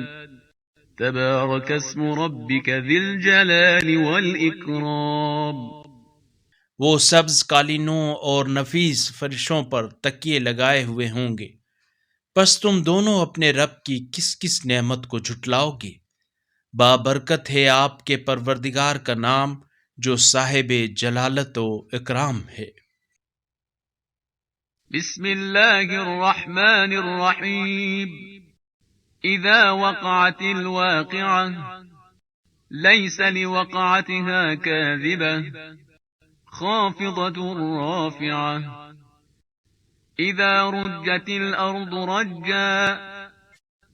تبارك اسم ربك ذي الجلال والإكرام. وہ سبز قالینوں اور نفیس فرشوں پر تکیے لگائے ہوئے ہوں گے، پس تم دونوں اپنے رب کی کس کس نعمت کو جھٹلاؤ گے؟ بابرکت ہے آپ کے پروردگار کا نام جو صاحب جلالت و اکرام ہے۔ بسم اللہ الرحمن الرحیم. اذا وقعت الواقعة ليس لوقعتها كاذبة خافضة رافعة اذا رجت الارض رجا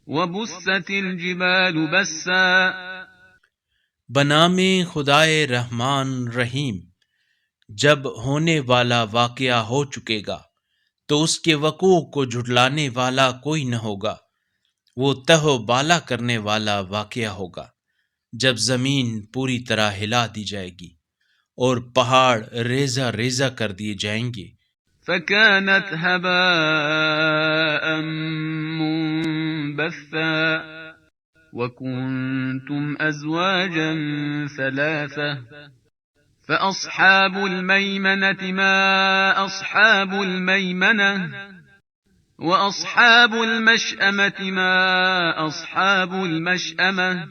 وبست الجبال بسا. بنام خدائے رحمان رحیم. جب ہونے والا واقعہ ہو چکے گا تو اس کے وقوع کو جھٹلانے والا کوئی نہ ہوگا، وہ تہ و بالا کرنے والا واقعہ ہوگا جب زمین پوری طرح ہلا دی جائے گی اور پہاڑ ریزہ ریزہ کر دیے جائیں گے۔ فكانت هباء منبثا وكنتم أزواجا ثلاثة فأصحاب الميمنة ما أصحاب الميمنة وأصحاب المشأمة ما أصحاب المشأمة.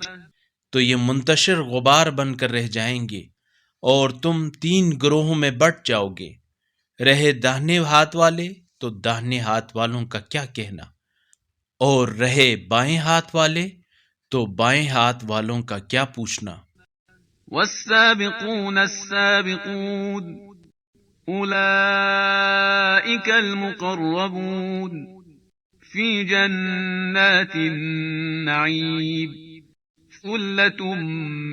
تو یہ منتشر غبار بن کر رہ جائیں گے اور تم 3 گروہوں میں بٹ جاؤ گے، رہے داہنے ہاتھ والے تو داہنے ہاتھ والوں کا کیا کہنا، اور رہے بائیں ہاتھ والے تو بائیں ہاتھ والوں کا کیا پوچھنا۔ والسابقون السابقون أولئك المقربون في جنات النعيم ثلة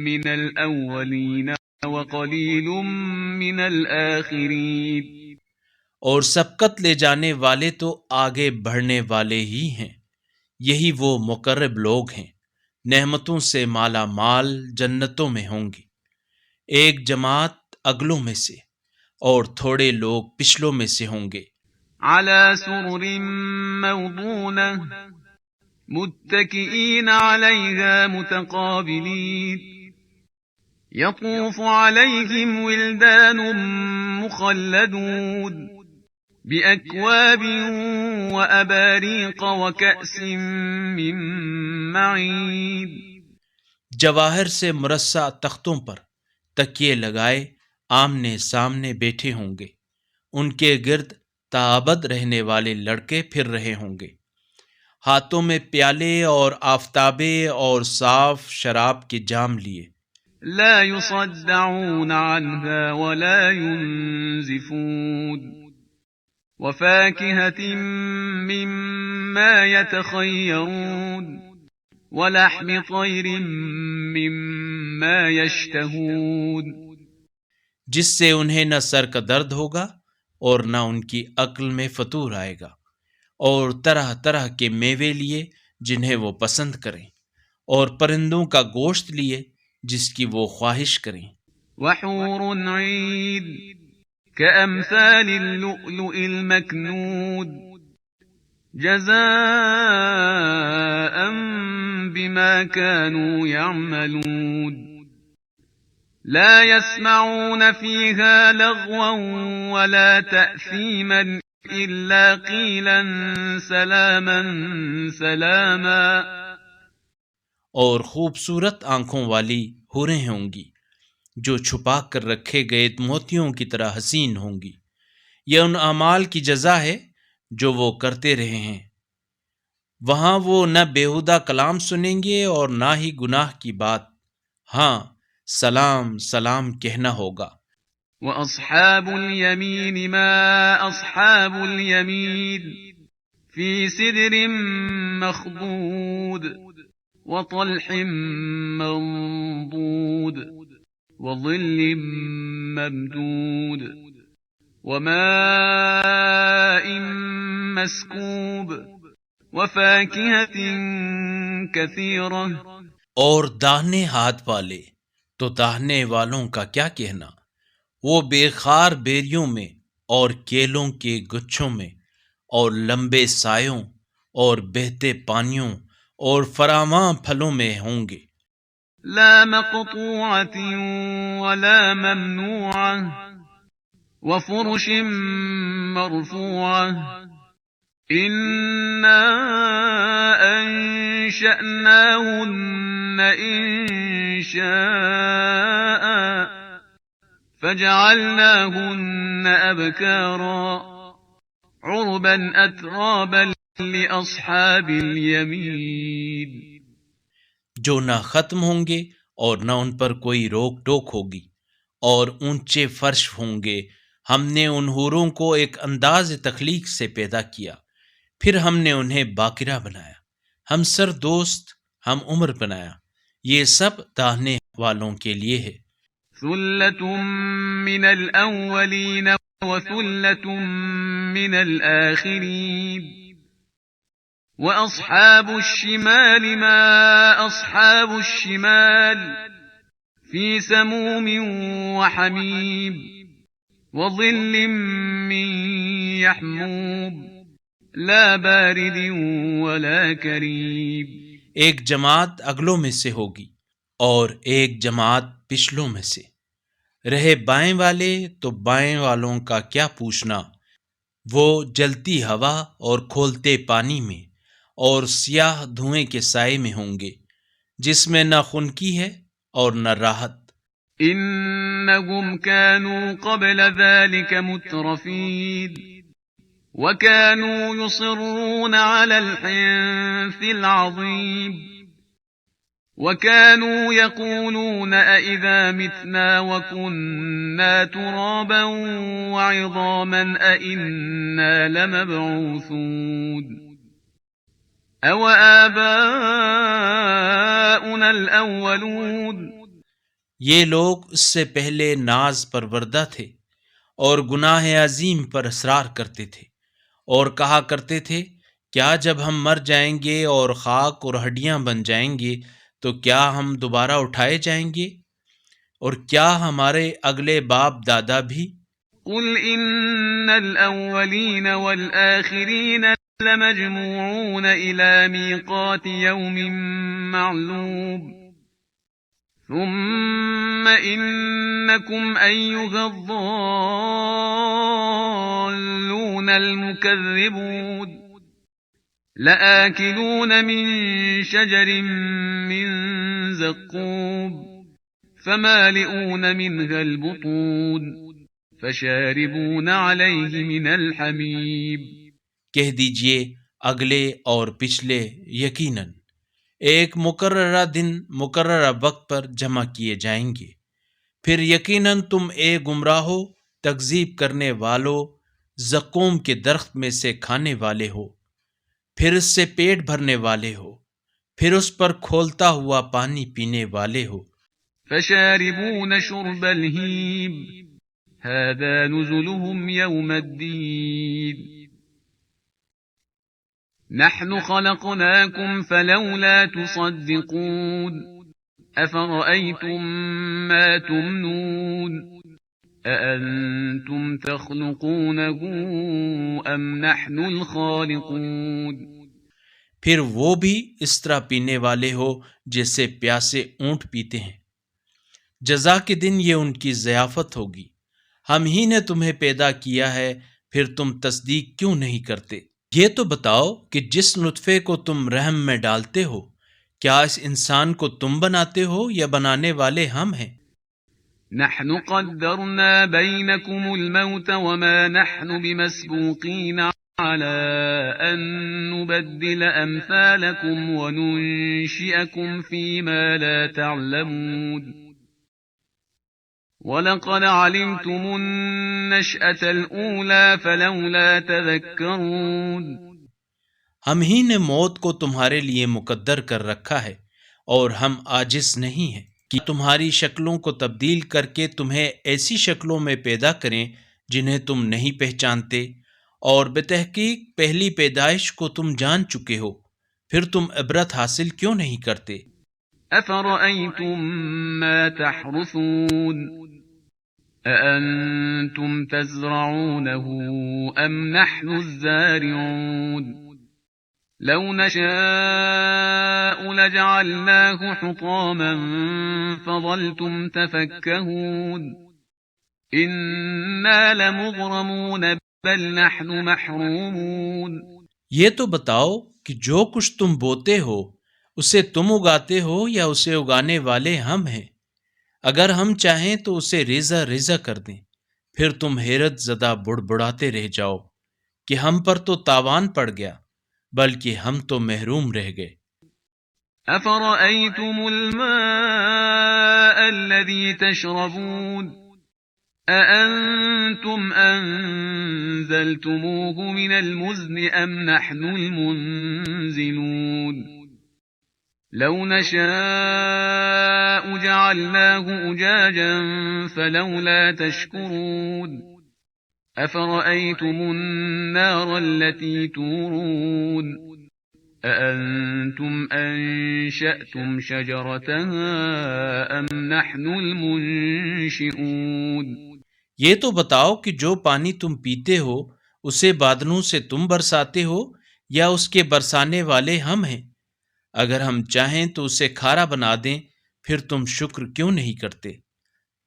من الأولين وقليل من الآخرين. اور سبقت لے جانے والے تو آگے بڑھنے والے ہی ہیں، یہی وہ مقرب لوگ ہیں، نعمتوں سے مالا مال جنتوں میں ہوں گے، ایک جماعت اگلوں میں سے اور تھوڑے لوگ پچھلوں میں سے ہوں گے۔ على سرر موضونة متكئين عليها متقابلين يطوف عليهم ولدان مخلدون بأكواب وأباريق وكأس من معين. جواہر سے مرصع تختوں پر تکیے لگائے آمنے سامنے بیٹھے ہوں گے، ان کے گرد تابد رہنے والے لڑکے پھر رہے ہوں گے، ہاتھوں میں پیالے اور آفتابے اور صاف شراب کے جام لیے۔ لا يصدعون عنها ولا ينزفون وفاكهة مما يتخيرون ولحم طير مما يشتهون جس سے انہیں نہ سر کا درد ہوگا اور نہ ان کی عقل میں فطور آئے گا، اور طرح طرح کے میوے لیے جنہیں وہ پسند کریں، اور پرندوں کا گوشت لیے جس کی وہ خواہش کریں، وحور عين كأمثال اللؤلؤ المكنود جزاء بما كانوا يعملون لا يسمعون فيها لغوا ولا تأثيما إلا قيلا سلاما سلاما، اور خوبصورت آنکھوں والی حوریں ہوں گی جو چھپا کر رکھے گئے موتیوں کی طرح حسین ہوں گی۔ یہ ان اعمال کی جزا ہے جو وہ کرتے رہے ہیں۔ وہاں وہ نہ بیہودہ کلام سنیں گے اور نہ ہی گناہ کی بات، ہاں سلام سلام کہنا ہوگا۔ وأصحاب اليمين ما أصحاب اليمين في سدر مخضود وطلح منضود وظل ممدود وماء مسكوب وفاكهة كثيرة۔ اور داہنے ہاتھ والے تو داہنے والوں کا کیا کہنا، وہ بے خار بیریوں میں اور کیلوں کے گچھوں میں اور لمبے سایوں اور بہتے پانیوں اور فراواں پھلوں میں ہوں گے، لا مقطوعة ولا ممنوعة وفرش مرفوعة إنا أنشأناهن إنشاء فجعلناهن أبكارا عربا أترابا لأصحاب اليمين، جو نہ ختم ہوں گے اور نہ ان پر کوئی روک ٹوک ہوگی، اور اونچے فرش ہوں گے۔ ہم نے ان حوروں کو ایک انداز تخلیق سے پیدا کیا، پھر ہم نے انہیں باقرہ بنایا، ہم سر دوست، ہم عمر بنایا۔ یہ سب داہنے والوں کے لیے ہے۔ ثلة من الأولين وثلة من الآخرين وأصحاب الشمال ما أصحاب الشمال في سموم وحميم وظل من يحموم لا بارد ولا كريم۔ ایک جماعت اگلوں میں سے ہوگی اور ایک جماعت پچھلوں میں سے۔ رہے بائیں والے تو بائیں والوں کا کیا پوچھنا، وہ جلتی ہوا اور کھولتے پانی میں اور سیاہ دھوئیں کے سائے میں ہوں گے، جس میں نہ خنکی ہے اور نہ راحت۔ إنهم كانوا قبل ذلك مترفين وكانوا يصرون على الحنث العظيم وكانوا يقولون أئذا متنا وكنا ترابا وعظاما أئنا لمبعوثون أو آباؤنا الأولون۔ یہ لوگ اس سے پہلے ناز پروردہ تھے اور گناہ عظیم پر اصرار کرتے تھے، اور کہا کرتے تھے کیا جب ہم مر جائیں گے اور خاک اور ہڈیاں بن جائیں گے تو کیا ہم دوبارہ اٹھائے جائیں گے، اور کیا ہمارے اگلے باپ دادا بھی؟ قل إن الأولين والآخرين لمجموعون إلى ميقات يوم معلوم ثم إنكم أيها الضالون المكذبون لآكلون من شجر من زقوم فمالئون منها البطون فشاربون عليه من الحميم۔ کہہ دیجئے اگلے اور پچھلے یقیناً ایک مقررہ دن مقررہ وقت پر جمع کیے جائیں گے، پھر یقیناً تم اے گمراہو تکذیب کرنے والو زقوم کے درخت میں سے کھانے والے ہو، پھر اس سے پیٹ بھرنے والے ہو، پھر اس پر کھولتا ہوا پانی پینے والے ہو۔ فشاربون شرب الهيم هذا نزلهم يوم الدين نحن خلقناكم فلولا تصدقون أفرأيتم ما تمنون أأنتم تخلقونه أم نحن الخالقون پھر وہ بھی اس طرح پینے والے ہو جیسے پیاسے اونٹ پیتے ہیں۔ جزا کے دن یہ ان کی ضیافت ہوگی۔ ہم ہی نے تمہیں پیدا کیا ہے، پھر تم تصدیق کیوں نہیں کرتے؟ یہ تو بتاؤ کہ جس نطفے کو تم رحم میں ڈالتے ہو، کیا اس انسان کو تم بناتے ہو یا بنانے والے ہم ہیں؟ نحن قدرنا بينكم الموت وما نحن بمسبوقين على أن نبدل أمثالكم وننشئكم فيما لا تعلمون وَلَقَدْ عَلِمْتُمُ النَّشْأَةَ الْأُولَى فَلَوْلَا تَذَكَّرُونَ ہم ہی نے موت کو تمہارے لیے مقدر کر رکھا ہے، اور ہم عاجز نہیں ہیں کہ تمہاری شکلوں کو تبدیل کر کے تمہیں ایسی شکلوں میں پیدا کریں جنہیں تم نہیں پہچانتے، اور بتحقیق پہلی پیدائش کو تم جان چکے ہو، پھر تم عبرت حاصل کیوں نہیں کرتے؟ أَفَرَأَيْتُم مَّا تَحْرُثُونَ أَأَنتُمْ تَزْرَعُونَهُ أَمْ نَحْنُ الزَّارِعُونَ لَوْ نَشَاءُ لَجَعَلْنَاهُ حُطَامًا فَظَلْتُمْ تَفَكَّهُونَ إِنَّا لَمُغْرَمُونَ بَلْ نَحْنُ مَحْرُومُونَ یہ تو بتاؤ کہ جو کچھ تم بوتے ہو اسے تم اگاتے ہو یا اسے اگانے والے ہم ہیں؟ اگر ہم چاہیں تو اسے ریزہ ریزہ کر دیں، پھر تم حیرت زدہ بڑبڑاتے رہ جاؤ کہ ہم پر تو تاوان پڑ گیا، بلکہ ہم تو محروم رہ گئے۔ أَفَرَأَيْتُمُ الْمَاءَ الَّذِي تَشْرَبُونَ أَأَنتُمْ أَنزَلْتُمُوهُ مِنَ الْمُزْنِ أَمْ نَحْنُ الْمُنزِلُونَ لَوْ نَشَاءُ جَعَلْنَاهُ أُجَاجًا فَلَوْلَا تَشْكُرُونَ أَفَرَأَيْتُمُ النَّارَ الَّتِي تُورُونَ أَأَنتُمْ أَنشَأْتُمْ شَجَرَتَهَا أَمْ نَحْنُ الْمُنشِئُونَ یہ تو بتاؤ کہ جو پانی تم پیتے ہو اسے بادلوں سے تم برساتے ہو یا اس کے برسانے والے ہم ہیں؟ اگر ہم چاہیں تو اسے کھارا بنا دیں، پھر تم شکر کیوں نہیں کرتے؟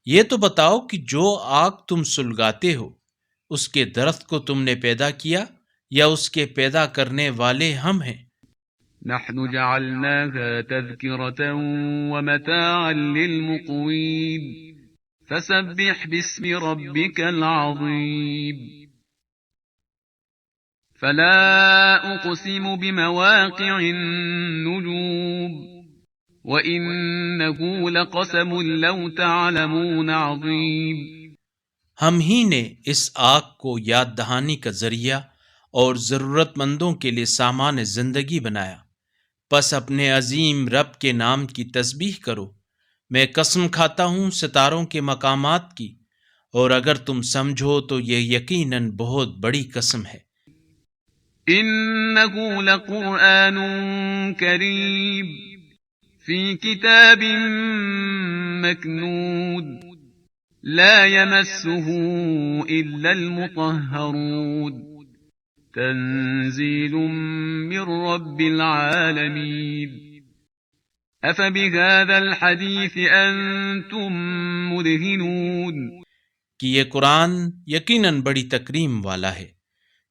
یہ تو بتاؤ کہ جو آگ تم سلگاتے ہو اس کے درخت کو تم نے پیدا کیا یا اس کے پیدا کرنے والے ہم ہیں؟ نحن جعلناها تذكرة ومتاعا للمقوين فسبح باسم ربك العظيم فلا أقسم بمواقع النجوم وإنه لقسم لو تعلمون عظيم ہم ہی نے اس آگ کو یاد دہانی کا ذریعہ اور ضرورت مندوں کے لیے سامان زندگی بنایا، پس اپنے عظیم رب کے نام کی تسبیح کرو۔ میں قسم کھاتا ہوں ستاروں کے مقامات کی، اور اگر تم سمجھو تو یہ یقیناً بہت بڑی قسم ہے۔ إنه لقرآن كريم في كتاب مكنون لا يمسه إلا المطهرون تنزيل من رب العالمين أفبهذا الحديث أنتم مدهنون کہ یہ قرآن یقیناً بڑی تکریم والا ہے،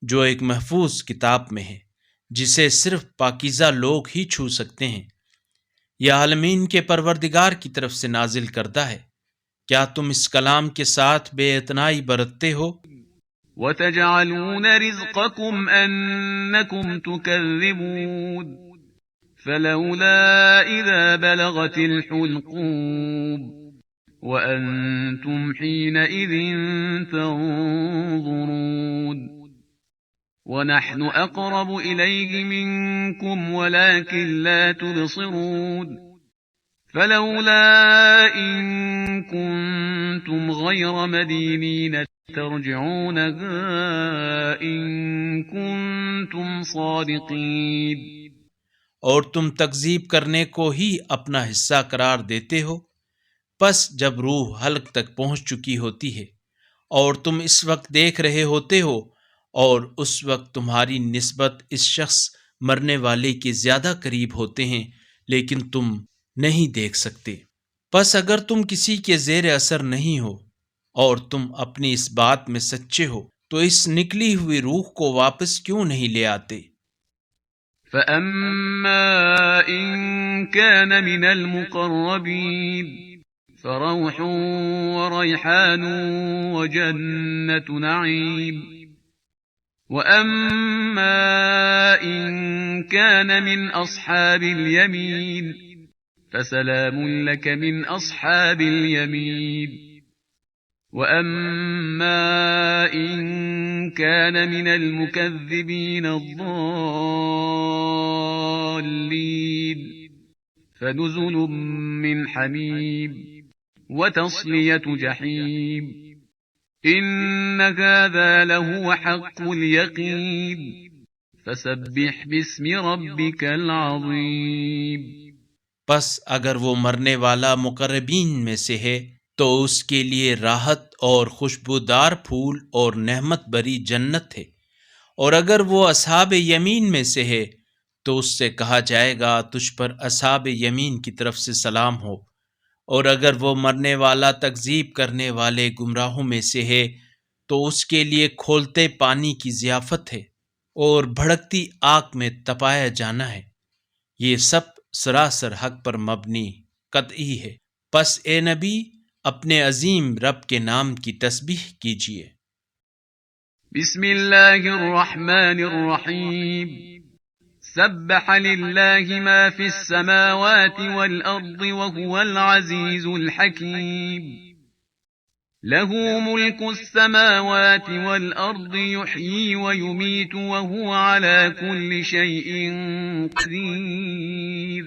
جو ایک محفوظ کتاب میں ہے، جسے صرف پاکیزہ لوگ ہی چھو سکتے ہیں۔ یہ عالمین کے پروردگار کی طرف سے نازل کردہ ہے۔ کیا تم اس کلام کے ساتھ بے اعتنائی برتتے ہو؟ وَتَجْعَلُونَ رِزْقَكُمْ أَنَّكُمْ تُكَذِّبُونَ فَلَوْلَا إِذَا بَلَغَتِ الْحُلْقُومَ وَأَنْتُمْ حِينَئِذٍ تَنظُرُونَ ونحن أقرب إليه منكم ولكن لا تبصرون فلولا إن كنتم غير مدينين ترجعونها إن كنتم صادقين. اور تم تکذیب کرنے کو ہی اپنا حصہ قرار دیتے ہو، پس جب روح حلق تک پہنچ چکی ہوتی ہے اور تم اس وقت دیکھ رہے ہوتے ہو، اور اس وقت تمہاری نسبت اس شخص مرنے والے کے زیادہ قریب ہوتے ہیں، لیکن تم نہیں دیکھ سکتے. پس اگر تم کسی کے زیر اثر نہیں ہو اور تم اپنی اس بات میں سچے ہو تو اس نکلی ہوئی روح کو واپس کیوں نہیں لے آتے؟ فَأَمَّا إِن كَانَ مِنَ الْمُقَرَّبِينَ فَرَوْحٌ وَرَيْحَانٌ وَجَنَّةُ نَعِيمٍ وَأَمَّا إِن كَانَ مِنْ أَصْحَابِ الْيَمِينِ فَسَلَامٌ لَكَ مِنْ أَصْحَابِ الْيَمِينِ وَأَمَّا إِن كَانَ مِنَ الْمُكَذِّبِينَ الضَّالِّينَ فَنُزُلٌ مِّنْ حَمِيمٍ وَتَصْلِيَةُ جَحِيمٍ إِنَّ هَذَا لَهُوَ حَقُّ الْيَقِينِ فَسَبِّحْ بِاسْمِ رَبِّكَ الْعَظِيمِ. پس اگر وہ مرنے والا مقربین میں سے ہے تو اس کے لیے راحت اور خوشبودار پھول اور نعمت بری جنت ہے، اور اگر وہ اصحاب یمین میں سے ہے تو اس سے کہا جائے گا تجھ پر اصحاب یمین کی طرف سے سلام ہو، اور اگر وہ مرنے والا تکذیب کرنے والے گمراہوں میں سے ہے تو اس کے لیے کھولتے پانی کی ضیافت ہے اور بھڑکتی آگ میں تپایا جانا ہے. یہ سب سراسر حق پر مبنی قطعی ہے. پس اے نبی اپنے عظیم رب کے نام کی تسبیح کیجیے. بسم اللہ الرحمن الرحیم. سبح للہ ما فی السماوات والارض وهو العزیز الحکیم. له ملك السماوات والارض يحيي ويميت وهو على كل شيء قدير.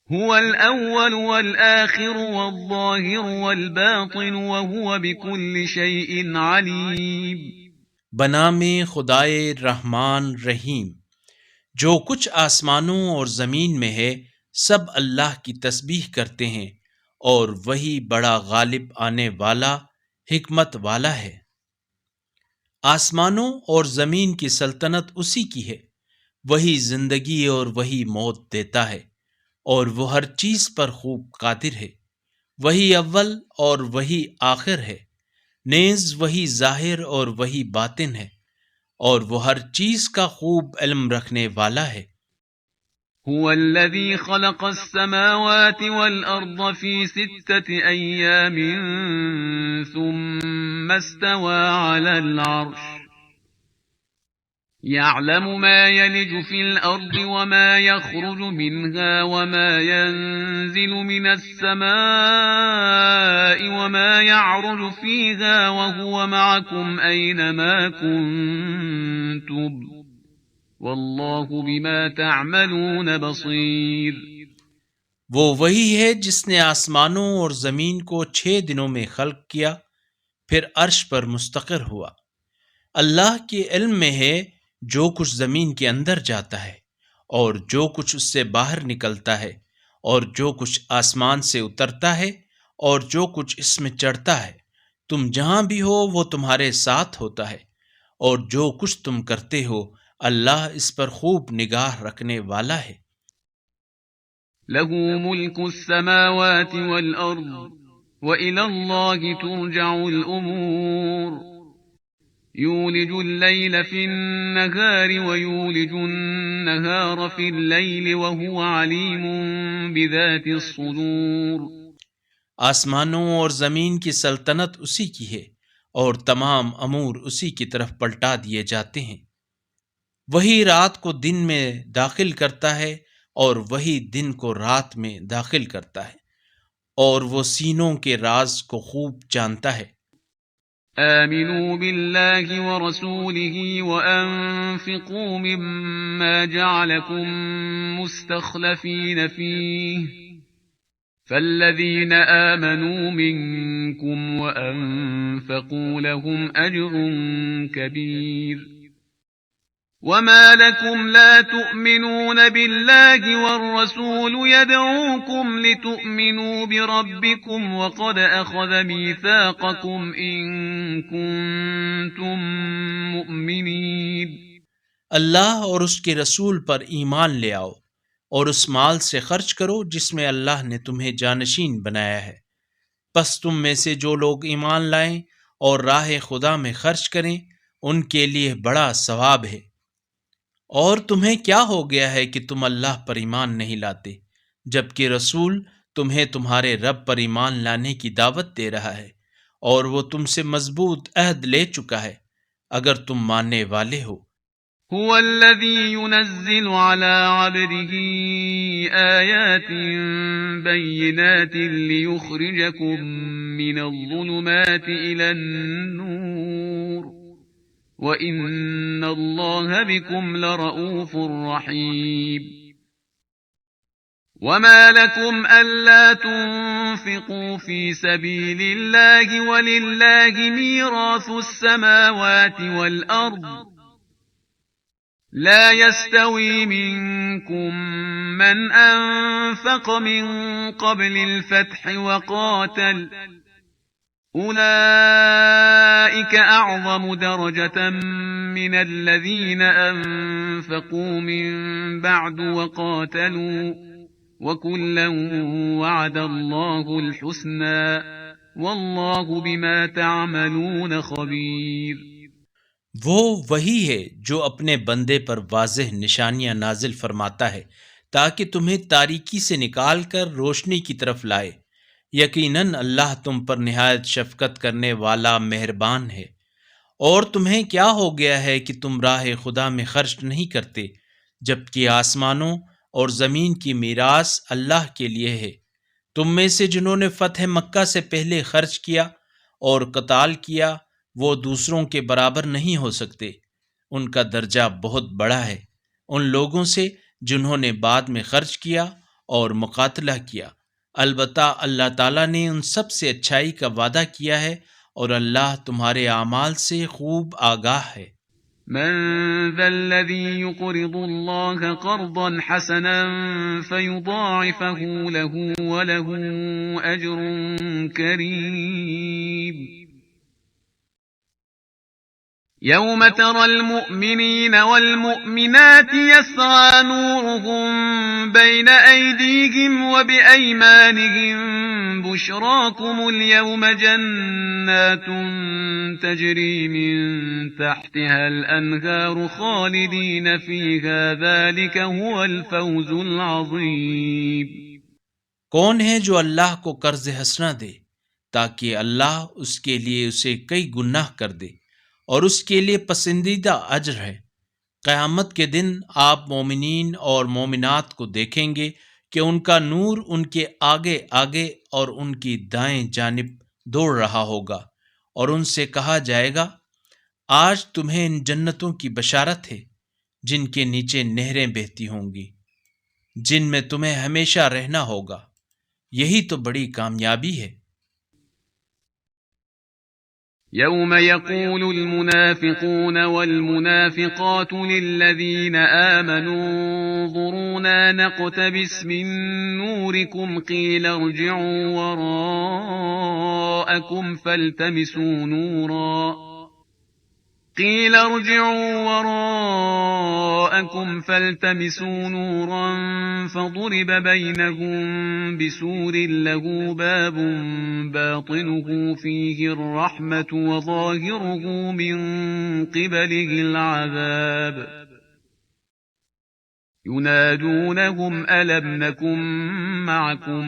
هو الأول والآخر والظاهر والباطن وهو بكل شيء عليم. بنام خدائے رحمان رحیم. جو کچھ آسمانوں اور زمین میں ہے سب اللہ کی تسبیح کرتے ہیں، اور وہی بڑا غالب آنے والا حکمت والا ہے. آسمانوں اور زمین کی سلطنت اسی کی ہے، وہی زندگی اور وہی موت دیتا ہے، اور وہ ہر چیز پر خوب قادر ہے. وہی اول اور وہی آخر ہے، نیز وہی ظاہر اور وہی باطن ہے، اور وہ ہر چیز کا خوب علم رکھنے والا ہے. هو الذي خلق السماوات والأرض في 6 أيام ثم استوى على العرش يعلم ما يلج في الأرض وما يخرج منها وما ينزل من السماء وما يعرج فيها وهو معكم أينما كنتم واللہ بما تعملون بصیر. وہ وہی ہے جس نے آسمانوں اور زمین کو 6 دنوں میں خلق کیا، پھر عرش پر مستقر ہوا. اللہ کے علم میں ہے جو کچھ زمین کے اندر جاتا ہے اور جو کچھ اس سے باہر نکلتا ہے، اور جو کچھ آسمان سے اترتا ہے اور جو کچھ اس میں چڑھتا ہے. تم جہاں بھی ہو وہ تمہارے ساتھ ہوتا ہے، اور جو کچھ تم کرتے ہو اللہ اس پر خوب نگاہ رکھنے والا ہے. له ملك السماوات والأرض وإلى الله ترجع الأمور. يولج الليل في النهار ويولج النهار في الليل وهو عليم بذات الصدور. آسمانوں اور زمین کی سلطنت اسی کی ہے، اور تمام امور اسی کی طرف پلٹا دیے جاتے ہیں. وہی رات کو دن میں داخل کرتا ہے اور وہی دن کو رات میں داخل کرتا ہے، اور وہ سینوں کے راز کو خوب جانتا ہے. آمنوا بالله ورسوله وأنفقوا مما جعلكم مستخلفين فيه فالذين آمنوا منكم وأنفقوا لهم أجر كبير وما لكم لا تؤمنون بالله والرسول يدعوكم لتؤمنوا بربكم وقد أخذ ميثاقكم إن كنتم مؤمنين اللہ اور اس کے رسول پر ایمان لے آؤ اور اس مال سے خرچ کرو جس میں اللہ نے تمہیں جانشین بنایا ہے۔ پس تم میں سے جو لوگ ایمان لائیں اور راہ خدا میں خرچ کریں ان کے لیے بڑا ثواب ہے۔ اور تمہیں کیا ہو گیا ہے کہ تم اللہ پر ایمان نہیں لاتے جبکہ رسول تمہیں تمہارے رب پر ایمان لانے کی دعوت دے رہا ہے اور وہ تم سے مضبوط عہد لے چکا ہے اگر تم ماننے والے ہو۔ هو الذي ينزل على عبده آيات بينات ليخرجكم من الظلمات إلى النور وَإِنَّ اللَّهَ بِكُمْ لَرَءُوفٌ رَحِيمٌ وَمَا لَكُمْ أَلَّا تُنْفِقُوا فِي سَبِيلِ اللَّهِ وَلِلَّهِ مِيرَاثُ السَّمَاوَاتِ وَالْأَرْضِ لا يستوي منكم من أنفق من قبل الفتح وقاتل أولئك أعظم درجة من الذين أنفقوا من بعد وقاتلوا وكلا وعد الله الحسنى والله بما تعملون خبير۔ وہ وہی ہے جو اپنے بندے پر واضح نشانیاں نازل فرماتا ہے تاکہ تمہیں تاریکی سے نکال کر روشنی کی طرف لائے۔ یقیناً اللہ تم پر نہایت شفقت کرنے والا مہربان ہے۔ اور تمہیں کیا ہو گیا ہے کہ تم راہ خدا میں خرچ نہیں کرتے جبکہ آسمانوں اور زمین کی میراث اللہ کے لیے ہے۔ تم میں سے جنہوں نے فتح مکہ سے پہلے خرچ کیا اور قتال کیا وہ دوسروں کے برابر نہیں ہو سکتے، ان کا درجہ بہت بڑا ہے ان لوگوں سے جنہوں نے بعد میں خرچ کیا اور مقاتلہ کیا۔ البتہ اللہ تعالیٰ نے ان سب سے اچھائی کا وعدہ کیا ہے اور اللہ تمہارے اعمال سے خوب آگاہ ہے۔ من ذا الذي يقرض الله قرضا حسنا فيضاعفه له وله أجر كريم يوم ترى المؤمنين والمؤمنات يسعى نورهم بين أيديهم وبأيمانهم بشراكم اليوم جنات تجري من تحتها الأنهار خالدين فيها ذلك هو الفوز العظيم۔ کون ہے جو اللہ کو قرض حسنہ دے تاکہ اللہ اس کے لیے اسے کئی گناہ کر دے اور اس کے لیے پسندیدہ اجر ہے۔ قیامت کے دن آپ مومنین اور مومنات کو دیکھیں گے کہ ان کا نور ان کے آگے آگے اور ان کی دائیں جانب دوڑ رہا ہوگا اور ان سے کہا جائے گا آج تمہیں ان جنتوں کی بشارت ہے جن کے نیچے نہریں بہتی ہوں گی جن میں تمہیں ہمیشہ رہنا ہوگا، یہی تو بڑی کامیابی ہے۔ يوم يقول المنافقون والمنافقات للذين آمنوا انظرونا نقتبس من نوركم قيل ارجعوا وراءكم فالتمسوا نورا فضرب بينهم بسور له باب باطنه فيه الرحمة وظاهره من قبله العذاب ينادونهم ألم نكن معكم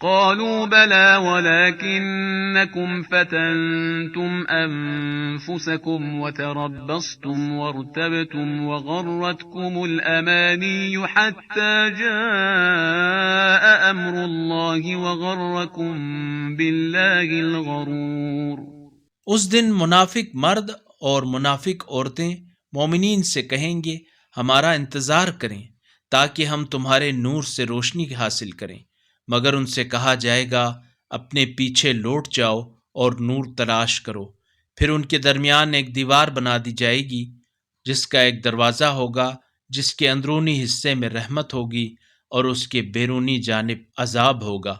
قالوا بلى ولكنكم فتنتم أنفسكم وتربصتم وارتبتم وغرتكم الأماني حتى جاء أمر الله وغركم بالله الغرور۔ اس دن منافق مرد اور منافق عورتیں مومنین سے کہیں گے ہمارا انتظار کریں تاکہ ہم تمہارے نور سے روشنی حاصل کریں، مگر ان سے کہا جائے گا اپنے پیچھے لوٹ جاؤ اور نور تلاش کرو۔ پھر ان کے درمیان ایک دیوار بنا دی جائے گی جس کا ایک دروازہ ہوگا، جس کے اندرونی حصے میں رحمت ہوگی اور اس کے بیرونی جانب عذاب ہوگا۔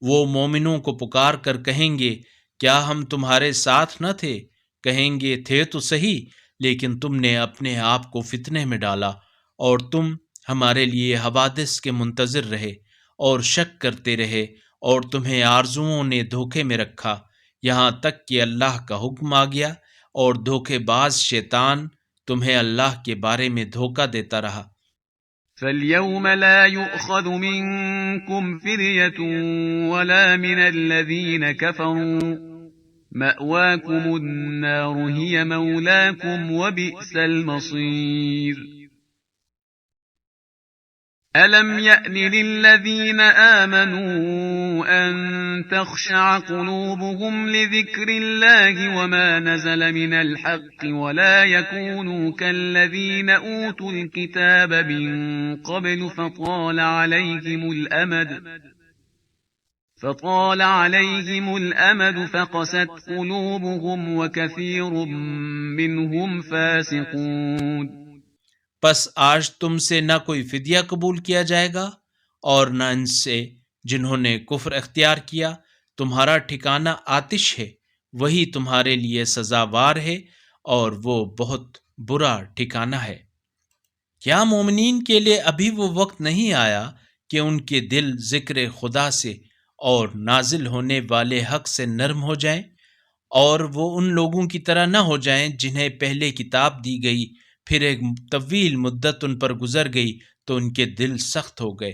وہ مومنوں کو پکار کر کہیں گے کیا ہم تمہارے ساتھ نہ تھے؟ کہیں گے تھے تو صحیح، لیکن تم نے اپنے آپ کو فتنے میں ڈالا اور تم ہمارے لیے حوادث کے منتظر رہے اور شک کرتے رہے اور تمہیں آرزوؤں نے دھوکے میں رکھا، یہاں تک کہ اللہ کا حکم آ گیا اور دھوکے باز شیطان تمہیں اللہ کے بارے میں دھوکہ دیتا رہا۔ فَالْيَوْمَ لَا يُؤْخَذُ مِنكُمْ فِدْيَةٌ وَلَا مِنَ الَّذِينَ كَفَرُوا مَأْوَاكُمُ النَّارُ هِيَ مَوْلَاكُمْ وَبِئْسَ الْمَصِيرُ أَلَمْ يَأْنِ لِلَّذِينَ آمَنُوا أَن تَخْشَعَ قُلُوبُهُمْ لِذِكْرِ اللَّهِ وَمَا نَزَلَ مِنَ الْحَقِّ وَلَا يَكُونُوا كَالَّذِينَ أُوتُوا الْكِتَابَ مِن قَبْلُ فَطَالَ عَلَيْهِمُ الْأَمَدُ فَقَسَتْ قُلُوبُهُمْ وَكَثِيرٌ مِّنْهُمْ فَاسِقُونَ۔ پس آج تم سے نہ کوئی فدیہ قبول کیا جائے گا اور نہ ان سے جنہوں نے کفر اختیار کیا، تمہارا ٹھکانہ آتش ہے، وہی تمہارے لیے سزاوار ہے اور وہ بہت برا ٹھکانہ ہے۔ کیا مومنین کے لیے ابھی وہ وقت نہیں آیا کہ ان کے دل ذکر خدا سے اور نازل ہونے والے حق سے نرم ہو جائیں اور وہ ان لوگوں کی طرح نہ ہو جائیں جنہیں پہلے کتاب دی گئی، پھر ایک طویل مدت ان پر گزر گئی تو ان کے دل سخت ہو گئے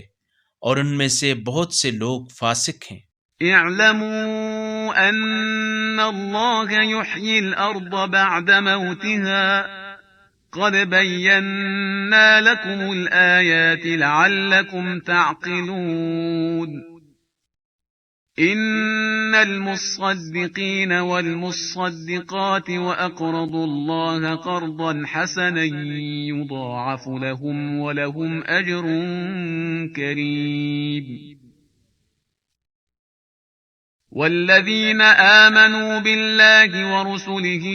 اور ان میں سے بہت سے لوگ فاسق ہیں۔ اعلموا ان اللہ یحیی الارض بعد موتها قد بینا لکم الآیات لعلکم تعقلون ان المصدقین والمصدقات واقرضوا الله قرضا حسنا يضاعف لهم ولهم اجر کریم۔ والذین آمنوا بالله ورسله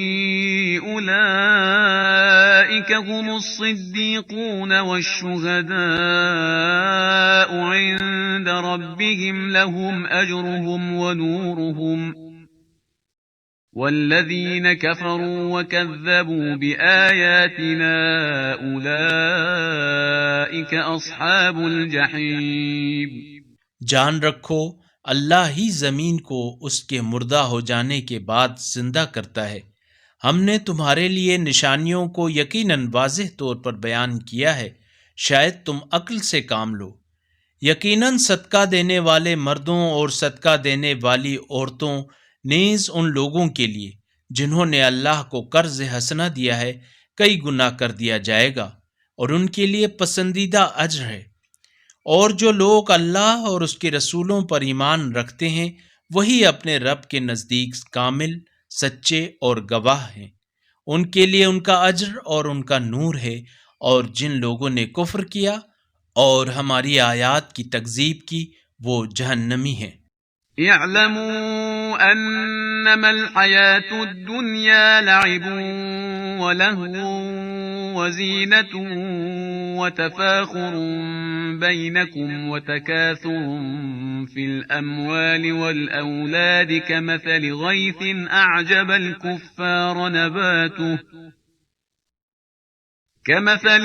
أولئك هم الصديقون والشهداء عند ربهم لهم أجرهم ونورهم والذين كفروا وكذبوا بآياتنا أولئك أصحاب الجحيم۔ جان رکھو اللہ ہی زمین کو اس کے مردہ ہو جانے کے بعد زندہ کرتا ہے۔ ہم نے تمہارے لیے نشانیوں کو یقیناً واضح طور پر بیان کیا ہے، شاید تم عقل سے کام لو۔ یقیناً صدقہ دینے والے مردوں اور صدقہ دینے والی عورتوں نیز ان لوگوں کے لیے جنہوں نے اللہ کو قرض حسنہ دیا ہے کئی گنا کر دیا جائے گا اور ان کے لیے پسندیدہ اجر ہے۔ اور جو لوگ اللہ اور اس کے رسولوں پر ایمان رکھتے ہیں وہی اپنے رب کے نزدیک کامل، سچے اور گواہ ہیں، ان کے لیے ان کا اجر اور ان کا نور ہے، اور جن لوگوں نے کفر کیا اور ہماری آیات کی تکذیب کی وہ جہنمی ہیں۔ اعلموا انما الحياة الدنيا لعب ولهو وزينة وتفاخر بينكم وتكاثر في الأموال والأولاد كمثل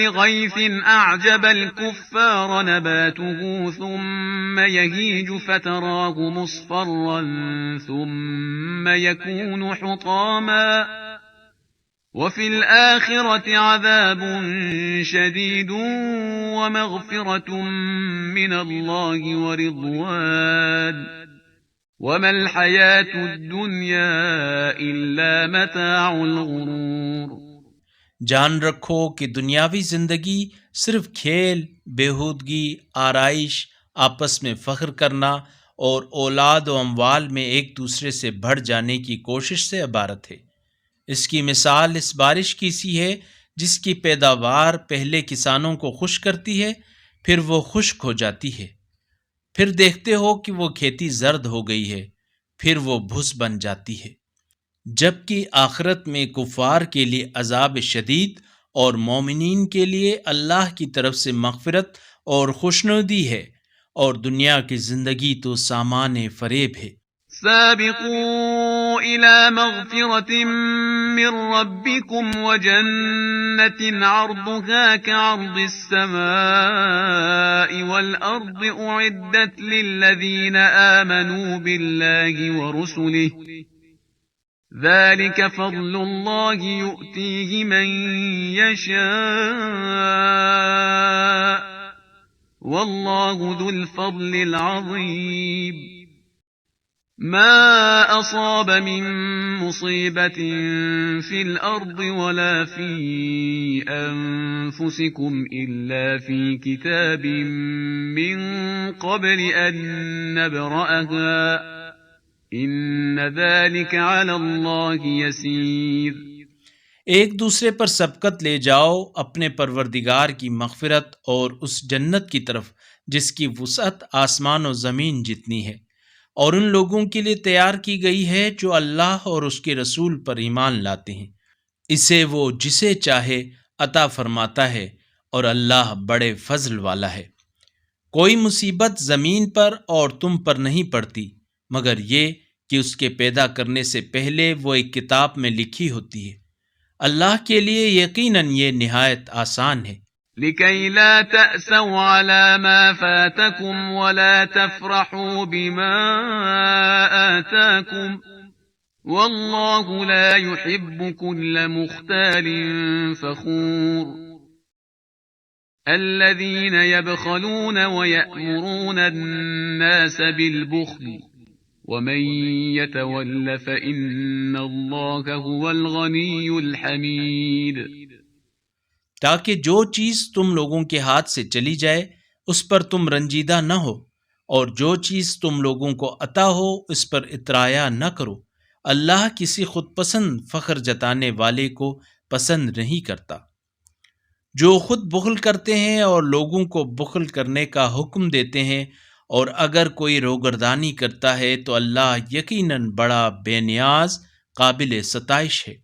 غيث أعجب الكفار نباته ثم يهيج فتراه مصفرا ثم يكون حطاما وفي الآخرة عذاب شديد ومغفرة من الله ورضوان وما الحياة الدنيا إلا متاع الغرور۔ جان رکھو کہ دنیاوی زندگی صرف کھیل، بیہودگی، آرائش، آپس میں فخر کرنا اور اولاد و اموال میں ایک دوسرے سے بڑھ جانے کی کوشش سے عبارت ہے۔ اس کی مثال اس بارش کی سی ہے جس کی پیداوار پہلے کسانوں کو خوش کرتی ہے، پھر وہ خشک ہو جاتی ہے، پھر دیکھتے ہو کہ وہ کھیتی زرد ہو گئی ہے، پھر وہ بھس بن جاتی ہے۔ جبکہ آخرت میں کفار کے لیے عذاب شدید اور مومنین کے لیے اللہ کی طرف سے مغفرت اور خوشنودی ہے، اور دنیا کی زندگی تو سامان فریب ہے۔ سابقوا إلى مغفرة من ربكم وجنة عرضها كعرض السماء والأرض أعدت للذين آمنوا بالله ورسله ذلك فضل الله يؤتيه من يشاء والله ذو الفضل العظيم ما أصاب من مصيبة في الأرض ولا في أنفسكم إلا في كتاب من قبل أن نبرأها إن ذلك على الله يسير۔ ایک دوسرے پر سبقت لے جاؤ اپنے پروردگار کی مغفرت اور اس جنت کی طرف جس کی وسعت آسمان و زمین جتنی ہے، اور ان لوگوں کے لیے تیار کی گئی ہے جو اللہ اور اس کے رسول پر ایمان لاتے ہیں۔ اسے وہ جسے چاہے عطا فرماتا ہے، اور اللہ بڑے فضل والا ہے۔ کوئی مصیبت زمین پر اور تم پر نہیں پڑتی مگر یہ کہ اس کے پیدا کرنے سے پہلے وہ ایک کتاب میں لکھی ہوتی ہے۔ اللہ کے لیے یقیناً یہ نہایت آسان ہے۔ لكي لا تأسوا على ما فاتكم ولا تفرحوا بما آتاكم والله لا يحب كل مختال فخور الذين يبخلون ويأمرون الناس بالبخل ومن يتول فإن الله هو الغني الحميد۔ تاکہ جو چیز تم لوگوں کے ہاتھ سے چلی جائے اس پر تم رنجیدہ نہ ہو، اور جو چیز تم لوگوں کو عطا ہو اس پر اترایا نہ کرو۔ اللہ کسی خود پسند فخر جتانے والے کو پسند نہیں کرتا۔ جو خود بخل کرتے ہیں اور لوگوں کو بخل کرنے کا حکم دیتے ہیں، اور اگر کوئی روگردانی کرتا ہے تو اللہ یقیناً بڑا بے نیاز قابل ستائش ہے۔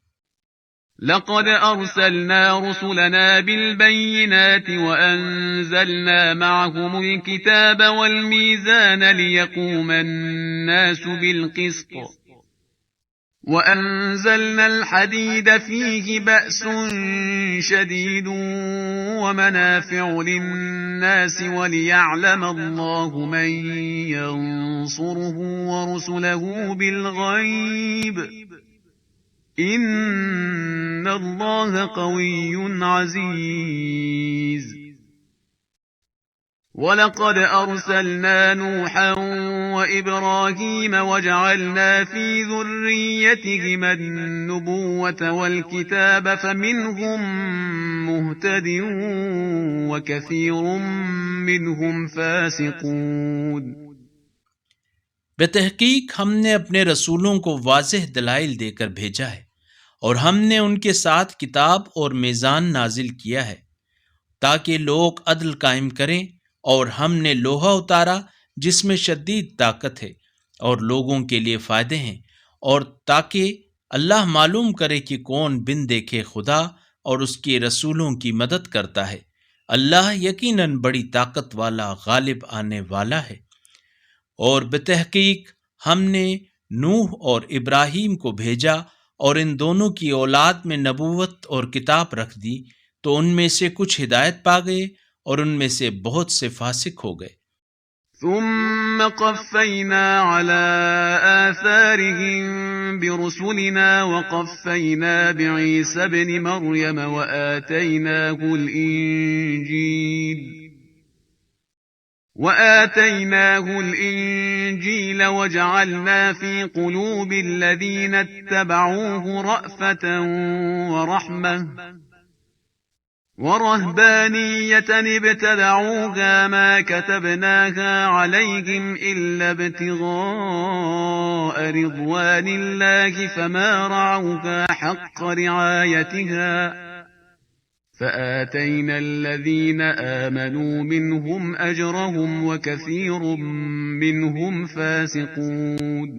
لقد أرسلنا رسلنا بالبينات وأنزلنا معهم الكتاب والميزان ليقوم الناس بالقسط وأنزلنا الحديد فيه بأس شديد ومنافع للناس وليعلم الله من ينصره ورسله بالغيب إن الله قوي عزيز۔ وَلَقَدْ أَرْسَلْنَا نُوحًا وَإِبْرَاهِيمَ وَجَعَلْنَا فِي ذُرِّيَّتِهِمَا النُّبُوَّةَ وَالْكِتَابَ فَمِنْهُمْ مُهْتَدٍ وَكَثِيرٌ مِّنْهُمْ فَاسِقُونَ۔ بتحقیق ہم نے اپنے رسولوں کو واضح دلائل دے کر بھیجا ہے، اور ہم نے ان کے ساتھ کتاب اور میزان نازل کیا ہے تاکہ لوگ عدل قائم کریں، اور ہم نے لوہا اتارا جس میں شدید طاقت ہے اور لوگوں کے لیے فائدے ہیں، اور تاکہ اللہ معلوم کرے کہ کون بن دیکھے خدا اور اس کے رسولوں کی مدد کرتا ہے۔ اللہ یقیناً بڑی طاقت والا غالب آنے والا ہے۔ اور بتحقیق ہم نے نوح اور ابراہیم کو بھیجا، اور ان دونوں کی اولاد میں نبوت اور کتاب رکھ دی، تو ان میں سے کچھ ہدایت پا گئے اور ان میں سے بہت سے فاسق ہو گئے۔ ثم قفينا على آثارهم برسلنا وقفينا بعيسى ابن مريم وآتيناه الإنجيل وجعلنا في قلوب الذين اتبعوه رأفة ورحمة ورهبانية ابتدعوها ما كتبناها عليهم إلا ابتغاء رضوان الله فما رعوها حق رعايتها فآتينا الذين آمنوا منهم أجرهم وكثير منهم فاسقون۔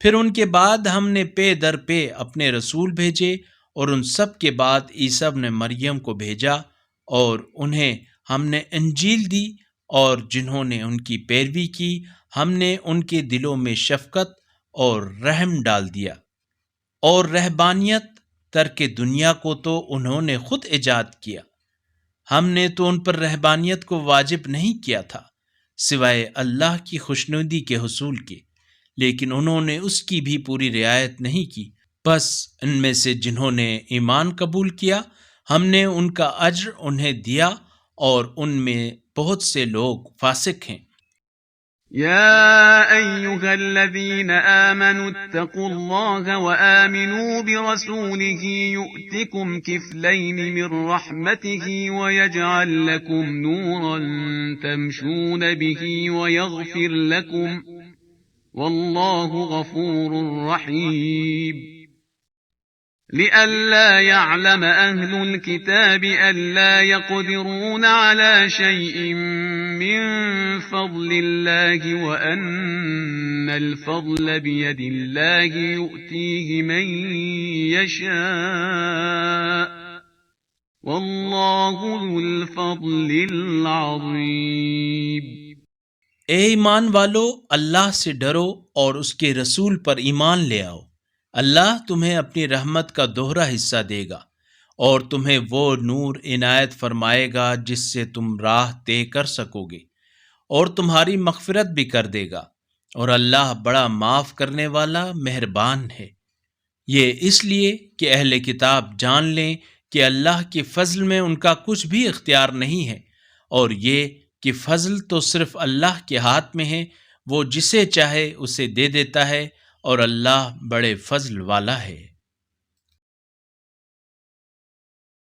پھر ان کے بعد ہم نے پے در پے اپنے رسول بھیجے، اور ان سب کے بعد عیسیٰ ابن مریم کو بھیجا، اور انہیں ہم نے انجیل دی، اور جنہوں نے ان کی پیروی کی ہم نے ان کے دلوں میں شفقت اور رحم ڈال دیا۔ اور رہبانیت ترک دنیا کو تو انہوں نے خود ایجاد کیا، ہم نے تو ان پر رہبانیت کو واجب نہیں کیا تھا سوائے اللہ کی خوشنودی کے حصول کے، لیکن انہوں نے اس کی بھی پوری رعایت نہیں کی۔ بس ان میں سے جنہوں نے ایمان قبول کیا ہم نے ان کا اجر انہیں دیا، اور ان میں بہت سے لوگ فاسق ہیں۔ يا أيها الذين آمنوا اتقوا الله وآمنوا برسوله يؤتكم كفلين من رحمته ويجعل لكم نورا تمشون به ويغفر لكم والله غفور رحيم۔ لئلا يعلم أهل الكتاب ألا يقدرون على شيء من فضل الله وأن الفضل بيد الله يؤتيه من يشاء والله ذو الفضل العظيم۔ اے ایمان والو، اللہ سے ڈرو اور اس کے رسول پر ایمان لے آؤ۔ اللہ تمہیں اپنی رحمت کا دوہرا حصہ دے گا، اور تمہیں وہ نور عنایت فرمائے گا جس سے تم راہ طے کر سکو گے، اور تمہاری مغفرت بھی کر دے گا، اور اللہ بڑا معاف کرنے والا مہربان ہے۔ یہ اس لیے کہ اہل کتاب جان لیں کہ اللہ کے فضل میں ان کا کچھ بھی اختیار نہیں ہے، اور یہ کہ فضل تو صرف اللہ کے ہاتھ میں ہے، وہ جسے چاہے اسے دے دیتا ہے، اور اللہ بڑے فضل والا ہے۔